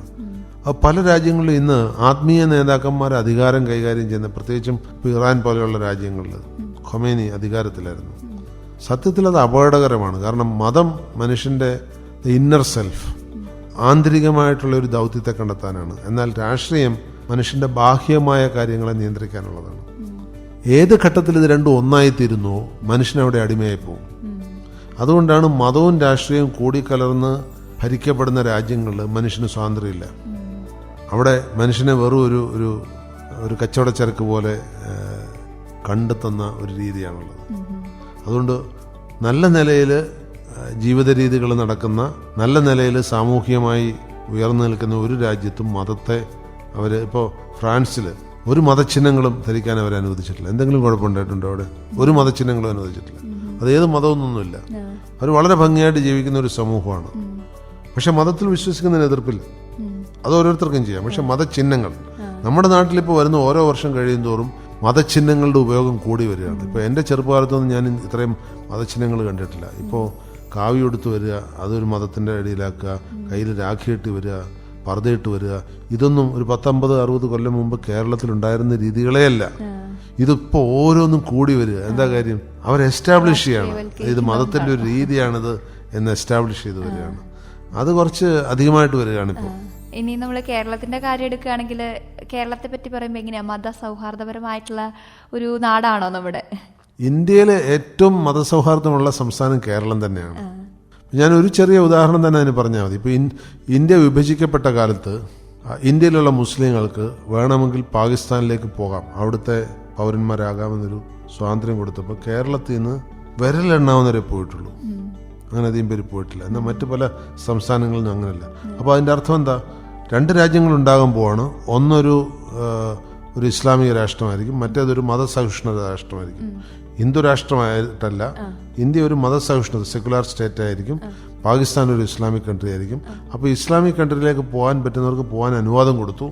അപ്പോൾ പല രാജ്യങ്ങളിലും ഇന്ന് ആത്മീയ നേതാക്കന്മാർ അധികാരം കൈകാര്യം ചെയ്യുന്ന, പ്രത്യേകിച്ചും ഇറാൻ പോലെയുള്ള രാജ്യങ്ങളിൽ ഖൊമേനി അധികാരത്തിലായിരുന്നു. സത്യത്തിൽ അത് അപകടകരമാണ്. കാരണം മതം മനുഷ്യൻ്റെ ഇന്നർ സെൽഫ്, ആന്തരികമായിട്ടുള്ള ഒരു ദൗത്യത്തെ കണ്ടെത്താനാണ്. എന്നാൽ രാഷ്ട്രീയം മനുഷ്യന്റെ ബാഹ്യമായ കാര്യങ്ങളെ നിയന്ത്രിക്കാനുള്ളതാണ്. ഏത് ഘട്ടത്തിൽ ഇത് രണ്ടും ഒന്നായിത്തീരുന്നോ മനുഷ്യനവിടെ അടിമയായി പോകും. അതുകൊണ്ടാണ് മതവും രാഷ്ട്രീയവും കൂടിക്കലർന്ന് ഭരിക്കപ്പെടുന്ന രാജ്യങ്ങളിൽ മനുഷ്യന് സ്വാതന്ത്ര്യമില്ല. അവിടെ മനുഷ്യനെ വെറും ഒരു കച്ചവടച്ചരക്ക് പോലെ കണ്ടെത്തുന്ന ഒരു രീതിയാണുള്ളത്. അതുകൊണ്ട് നല്ല നിലയിൽ ജീവിത രീതികൾ നടക്കുന്ന, നല്ല നിലയിൽ സാമൂഹികമായി ഉയർന്നു നിൽക്കുന്ന ഒരു രാജ്യത്തും മതത്തെ അവർ, ഇപ്പോൾ ഫ്രാൻസിൽ ഒരു മതചിഹ്നങ്ങളും ധരിക്കാൻ അവർ അനുവദിച്ചിട്ടില്ല. എന്തെങ്കിലും കുഴപ്പമുണ്ടായിട്ടുണ്ടോ അവിടെ? ഒരു മതചിഹ്നങ്ങളും അനുവദിച്ചിട്ടില്ല. അത് ഏത് മതമൊന്നുമില്ല. അവർ വളരെ ഭംഗിയായിട്ട് ജീവിക്കുന്ന ഒരു സമൂഹമാണ്. പക്ഷെ മതത്തിൽ വിശ്വസിക്കുന്നതിന് എതിർപ്പില്ല. അത് ഓരോരുത്തർക്കും ചെയ്യാം. പക്ഷെ മതചിഹ്നങ്ങൾ നമ്മുടെ നാട്ടിലിപ്പോൾ വരുന്ന ഓരോ വർഷം കഴിയും തോറും മതചിഹ്നങ്ങളുടെ ഉപയോഗം കൂടി വരികയാണ്. ഇപ്പോൾ എൻ്റെ ചെറുപ്പകാലത്തൊന്നും ഞാൻ ഇത്രയും മതചിഹ്നങ്ങൾ കണ്ടിട്ടില്ല. ഇപ്പോൾ കാവ്യം എടുത്ത് വരിക, അതൊരു മതത്തിൻ്റെ ഇടയിലാക്കുക, കയ്യിൽ രാഖിയിട്ട് വരിക, പർദ്ദയിട്ട് വരിക, ഇതൊന്നും ഒരു 50-60 കൊല്ലം മുമ്പ് കേരളത്തിലുണ്ടായിരുന്ന രീതികളേ അല്ല. ഇതിപ്പോൾ ഓരോന്നും കൂടി വരിക. എന്താ കാര്യം? അവർ എസ്റ്റാബ്ലിഷ് ചെയ്യാണ് ഇത് മതത്തിൻ്റെ ഒരു രീതിയാണിത് എന്ന് എസ്റ്റാബ്ലിഷ് ചെയ്ത് വരികയാണ്. അത് കുറച്ച് അധികമായിട്ട് വരികയാണ് ഇപ്പോൾ. ഇനി നമ്മൾ കേരളത്തിന്റെ കാര്യം എടുക്കുകയാണെങ്കിൽ കേരളത്തെ പറ്റി പറയുമ്പോൾ എങ്ങനെയാ, മതസൗഹാർദ്ദപരമായിട്ടുള്ള ഒരു നാടാണോ നമ്മുടെ? ഇന്ത്യയിലെ ഏറ്റവും മതസൗഹാർദ്ദമുള്ള സംസ്ഥാനം കേരളം തന്നെയാണ്. ഞാനൊരു ചെറിയ ഉദാഹരണം തന്നെ അതിന് പറഞ്ഞാൽ മതി. ഇപ്പോൾ ഇന്ത്യ വിഭജിക്കപ്പെട്ട കാലത്ത് ഇന്ത്യയിലുള്ള മുസ്ലിങ്ങൾക്ക് വേണമെങ്കിൽ പാകിസ്ഥാനിലേക്ക് പോകാം, അവിടുത്തെ പൗരന്മാരാകാമെന്നൊരു സ്വാതന്ത്ര്യം കൊടുത്തപ്പോൾ കേരളത്തിൽ നിന്ന് വിരലെണ്ണാവുന്നവരെ പോയിട്ടുള്ളൂ. അങ്ങനെ അധികം പേര് പോയിട്ടില്ല. എന്നാൽ മറ്റു പല സംസ്ഥാനങ്ങളിൽ നിന്നും അങ്ങനെയല്ല. അപ്പോൾ അതിൻ്റെ അർത്ഥം എന്താ? 2 രാജ്യങ്ങളുണ്ടാകാൻ പോവാണ്. ഒന്നൊരു ഇസ്ലാമിക രാഷ്ട്രമായിരിക്കും, മറ്റേതൊരു മതസഹിഷ്ണുത രാഷ്ട്രമായിരിക്കും. ഹിന്ദു രാഷ്ട്രമായിട്ടല്ല, ഇന്ത്യ ഒരു മതസഹിഷ്ണുത സെക്കുലാർ സ്റ്റേറ്റ് ആയിരിക്കും, പാകിസ്ഥാൻ ഒരു ഇസ്ലാമിക് കൺട്രി ആയിരിക്കും. അപ്പോൾ ഇസ്ലാമിക് കൺട്രിയിലേക്ക് പോകാൻ പറ്റുന്നവർക്ക് പോകാൻ അനുവാദം കൊടുത്തു,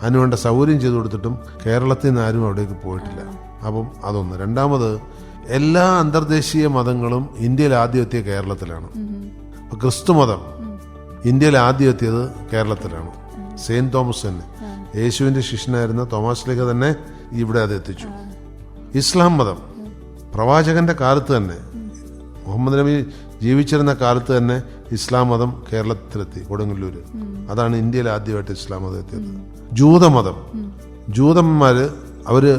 അതിനുവേണ്ട സൗകര്യം ചെയ്തു കൊടുത്തിട്ടും കേരളത്തിൽ നിന്ന് ആരും അവിടേക്ക് പോയിട്ടില്ല. അപ്പം അതൊന്ന്. രണ്ടാമത്, എല്ലാ അന്തർദേശീയ മതങ്ങളും ഇന്ത്യയിൽ ആദ്യം എത്തിയ കേരളത്തിലാണ്. അപ്പോൾ ക്രിസ്തു മതം ഇന്ത്യയിൽ ആദ്യം എത്തിയത് കേരളത്തിലാണ്. സെയിന്റ് തോമസ് തന്നെ, യേശുവിന്റെ ശിഷ്യനായിരുന്ന തോമസ് ലീഗ തന്നെ ഇവിടെ അത് എത്തിച്ചു. ഇസ്ലാം മതം പ്രവാചകന്റെ കാലത്ത് തന്നെ, മുഹമ്മദ് നബി ജീവിച്ചിരുന്ന കാലത്ത് തന്നെ ഇസ്ലാം മതം കേരളത്തിലെത്തി, കൊടുങ്ങല്ലൂർ. അതാണ് ഇന്ത്യയിൽ ആദ്യമായിട്ട് ഇസ്ലാം മതം എത്തിയത്. ജൂതമതം, ജൂതന്മാര് അവര്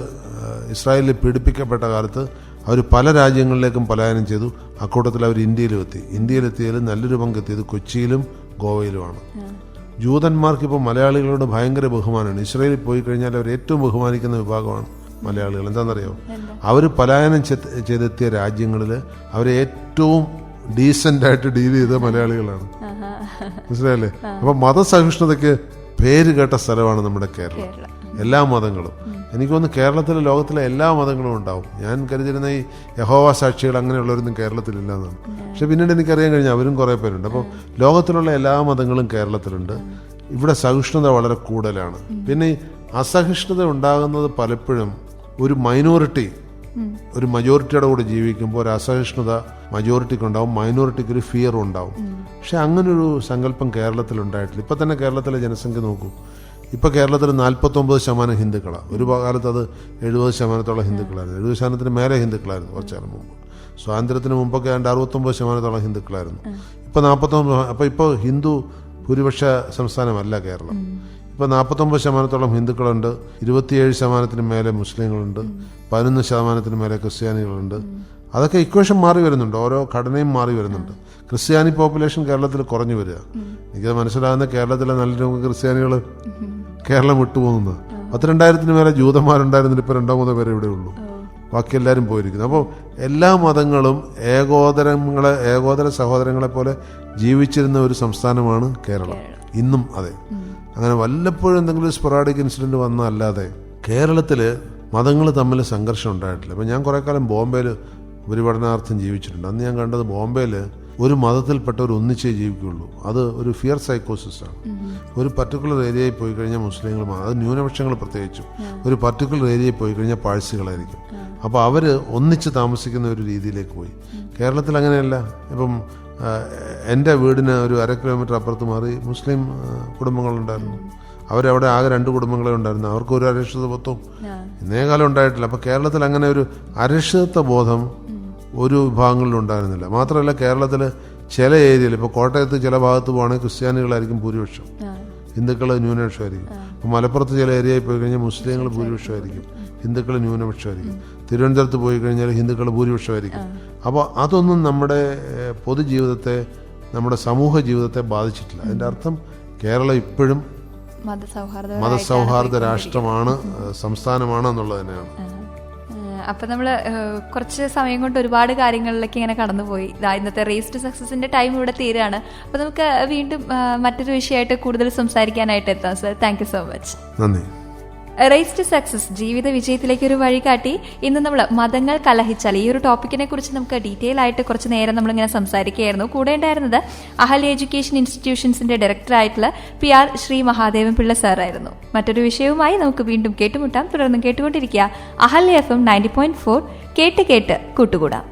ഇസ്രായേലിൽ പീഡിപ്പിക്കപ്പെട്ട കാലത്ത് അവർ പല രാജ്യങ്ങളിലേക്കും പലായനം ചെയ്തു. അക്കൂട്ടത്തിൽ അവർ ഇന്ത്യയിലെത്തി. ഇന്ത്യയിലെത്തിയതിൽ നല്ലൊരു പങ്കെത്തിയത് കൊച്ചിയിലും ഗോവയിലുമാണ്. ജൂതന്മാർക്ക് ഇപ്പോൾ മലയാളികളോട് ഭയങ്കര ബഹുമാനമാണ്. ഇസ്രായേലിൽ പോയി കഴിഞ്ഞാൽ അവർ ഏറ്റവും ബഹുമാനിക്കുന്ന വിഭാഗമാണ് മലയാളികൾ. എന്താണെന്നറിയോ? അവർ പലായനം ചെയ്തെത്തിയ രാജ്യങ്ങളിൽ അവരെ ഏറ്റവും ഡീസൻ്റായിട്ട് ഡീൽ ചെയ്ത മലയാളികളാണ്. മനസ്സിലായല്ലേ? അപ്പം മതസഹിഷ്ണുതയ്ക്ക് പേര് കേട്ട സ്ഥലമാണ് നമ്മുടെ കേരളം. എല്ലാ മതങ്ങളും, എനിക്ക് തോന്നുന്നു കേരളത്തിലെ, ലോകത്തിലെ എല്ലാ മതങ്ങളും ഉണ്ടാവും. ഞാൻ കരുതിരുന്ന ഈ യഹോവ സാക്ഷികൾ അങ്ങനെയുള്ളവരൊന്നും കേരളത്തിലില്ല എന്നാണ്. പക്ഷെ പിന്നീട് എനിക്കറിയാൻ കഴിഞ്ഞാൽ അവരും കുറേ പേരുണ്ട്. അപ്പോൾ ലോകത്തിലുള്ള എല്ലാ മതങ്ങളും കേരളത്തിലുണ്ട്. ഇവിടെ സഹിഷ്ണുത വളരെ കൂടുതലാണ്. പിന്നെ ഈ അസഹിഷ്ണുത ഉണ്ടാകുന്നത് പലപ്പോഴും ഒരു മൈനോറിറ്റി ഒരു മജോറിറ്റിയുടെ കൂടെ ജീവിക്കുമ്പോൾ ഒരു അസഹിഷ്ണുത മജോറിറ്റിക്ക് ഉണ്ടാവും, മൈനോറിറ്റിക്ക് ഒരു ഫിയറും ഉണ്ടാവും. പക്ഷെ അങ്ങനൊരു സങ്കല്പം കേരളത്തിൽ ഉണ്ടായിട്ടില്ല. ഇപ്പം തന്നെ കേരളത്തിലെ ജനസംഖ്യ നോക്കൂ. ഇപ്പോൾ കേരളത്തിൽ 49% ഹിന്ദുക്കളാണ്. ഒരു കാലത്ത് അത് 70% ഹിന്ദുക്കളായിരുന്നു. 70% മേലെ ഹിന്ദുക്കളായിരുന്നു കുറച്ചു കാലം മുമ്പ്. സ്വാതന്ത്ര്യത്തിന് മുമ്പൊക്കെ 69% ഹിന്ദുക്കളായിരുന്നു. ഇപ്പോൾ 49. അപ്പോൾ ഇപ്പോൾ ഹിന്ദു ഭൂരിപക്ഷ സംസ്ഥാനമല്ല കേരളം. ഇപ്പോൾ 49% ഹിന്ദുക്കളുണ്ട്, 27% മേലെ മുസ്ലിങ്ങളുണ്ട്, 11% മേലെ ക്രിസ്ത്യാനികളുണ്ട്. അതൊക്കെ ഇക്വേഷൻ മാറി വരുന്നുണ്ട്, ഓരോ ഘടനയും മാറി വരുന്നുണ്ട്. ക്രിസ്ത്യാനി പോപ്പുലേഷൻ കേരളത്തിൽ കുറഞ്ഞു വരിക. എനിക്കത് മനസ്സിലാകുന്ന കേരളത്തിലെ നല്ല ക്രിസ്ത്യാനികൾ കേരളം വിട്ടുപോകുന്നത്. 12,000 മേലെ ജൂതന്മാരുണ്ടായിരുന്നില്ല, ഇപ്പോൾ 2-3 പേരെ ഇവിടെ ഉള്ളൂ. ബാക്കി എല്ലാവരും പോയിരിക്കുന്നു. അപ്പോൾ എല്ലാ മതങ്ങളും ഏകോദര സഹോദരങ്ങളെ പോലെ ജീവിച്ചിരുന്ന ഒരു സംസ്ഥാനമാണ് കേരളം. ഇന്നും അതെ. അങ്ങനെ വല്ലപ്പോഴും എന്തെങ്കിലും ഒരു സ്പൊറാഡിക് ഇൻസിഡന്റ് വന്നല്ലാതെ കേരളത്തിൽ മതങ്ങൾ തമ്മിൽ സംഘർഷം ഉണ്ടായിട്ടില്ല. അപ്പം ഞാൻ കുറേ കാലം ബോംബെയിൽ ഉപരിപഠനാർത്ഥം ജീവിച്ചിട്ടുണ്ട്. അന്ന് ഞാൻ കണ്ടത് ബോംബെയിൽ ഒരു മതത്തിൽപ്പെട്ടവർ ഒന്നിച്ചേ ജീവിക്കുകയുള്ളൂ. അത് ഒരു ഫിയർ സൈക്കോസിസാണ്. ഒരു പർട്ടിക്കുലർ ഏരിയയിൽ പോയി കഴിഞ്ഞാൽ മുസ്ലിങ്ങൾ, അത് ന്യൂനപക്ഷങ്ങൾ പ്രത്യേകിച്ചും, ഒരു പർട്ടിക്കുലർ ഏരിയയിൽ പോയി കഴിഞ്ഞാൽ പാഴ്സികളായിരിക്കും. അപ്പോൾ അവർ ഒന്നിച്ച് താമസിക്കുന്ന ഒരു രീതിയിലേക്ക് പോയി. കേരളത്തിൽ അങ്ങനെയല്ല. ഇപ്പം എൻ്റെ വീടിന് ഒരു 1/2 കിലോമീറ്റർ അപ്പുറത്ത് മാറി മുസ്ലിം കുടുംബങ്ങളുണ്ടായിരുന്നു. അവരവിടെ ആകെ 2 കുടുംബങ്ങളെ ഉണ്ടായിരുന്നു. അവർക്ക് ഒരു അരക്ഷിത ബോധവും ഇന്നേ കാലം ഉണ്ടായിട്ടില്ല. അപ്പോൾ കേരളത്തിൽ അങ്ങനെ ഒരു അരക്ഷിതത്വ ബോധം ഒരു വിഭാഗങ്ങളിലും ഉണ്ടായിരുന്നില്ല. മാത്രമല്ല കേരളത്തിൽ ചില ഏരിയയിൽ ഇപ്പോൾ കോട്ടയത്ത് ചില ഭാഗത്ത് പോകണമെങ്കിൽ ക്രിസ്ത്യാനികളായിരിക്കും ഭൂരിപക്ഷം, ഹിന്ദുക്കൾ ന്യൂനപക്ഷമായിരിക്കും. ഇപ്പോൾ മലപ്പുറത്ത് ചില ഏരിയയിൽ പോയി കഴിഞ്ഞാൽ മുസ്ലിങ്ങൾ ഭൂരിപക്ഷമായിരിക്കും, ഹിന്ദുക്കൾ ന്യൂനപക്ഷമായിരിക്കും. തിരുവനന്തപുരത്ത് പോയി കഴിഞ്ഞാൽ ഹിന്ദുക്കൾ ഭൂരിപക്ഷമായിരിക്കും. അപ്പോൾ അതൊന്നും നമ്മുടെ പൊതുജീവിതത്തെ, നമ്മുടെ സമൂഹ ജീവിതത്തെ ബാധിച്ചിട്ടില്ല. അതിൻ്റെ അർത്ഥം കേരളം ഇപ്പോഴും മതസൗഹാർദ്ദ രാഷ്ട്രമാണ്, സംസ്ഥാനമാണ് എന്നുള്ളത് തന്നെയാണ്. അപ്പം നമ്മൾ കുറച്ച് സമയം കൊണ്ട് ഒരുപാട് കാര്യങ്ങളിലേക്ക് ഇങ്ങനെ കടന്നുപോയി. ഇന്നത്തെ റേസ് ടു സക്സസിന്റെ ടൈം ഇവിടെ തീരുകയാണ്. അപ്പം നമുക്ക് വീണ്ടും മറ്റൊരു വിഷയമായിട്ട് കൂടുതൽ സംസാരിക്കാനായിട്ട് എത്താം sir. Thank you so much. നന്ദി. റേസ് ടു സക്സസ്, ജീവിത വിജയത്തിലേക്ക് ഒരു വഴികാട്ടി. ഇന്ന് നമ്മൾ മതങ്ങൾ കലഹിച്ചാൽ ഈ ഒരു ടോപ്പിക്കിനെ കുറിച്ച് നമുക്ക് ഡീറ്റെയിൽ ആയിട്ട് കുറച്ച് നേരം നമ്മളിങ്ങനെ സംസാരിക്കുകയായിരുന്നു. കൂടെ ഉണ്ടായിരുന്നത് അഹല്യ എഡ്യൂക്കേഷൻ ഇൻസ്റ്റിറ്റ്യൂഷൻസിന്റെ ഡയറക്ടറായിട്ടുള്ള PR ശ്രീ മഹാദേവൻ പിള്ള സാറായിരുന്നു. മറ്റൊരു വിഷയവുമായി നമുക്ക് വീണ്ടും കേട്ടുമുട്ടാം. തുടർന്നും കേട്ടുകൊണ്ടിരിക്കുക അഹല്യ FM 90.4. കേട്ട് കേട്ട് കൂട്ടുകൂടാം.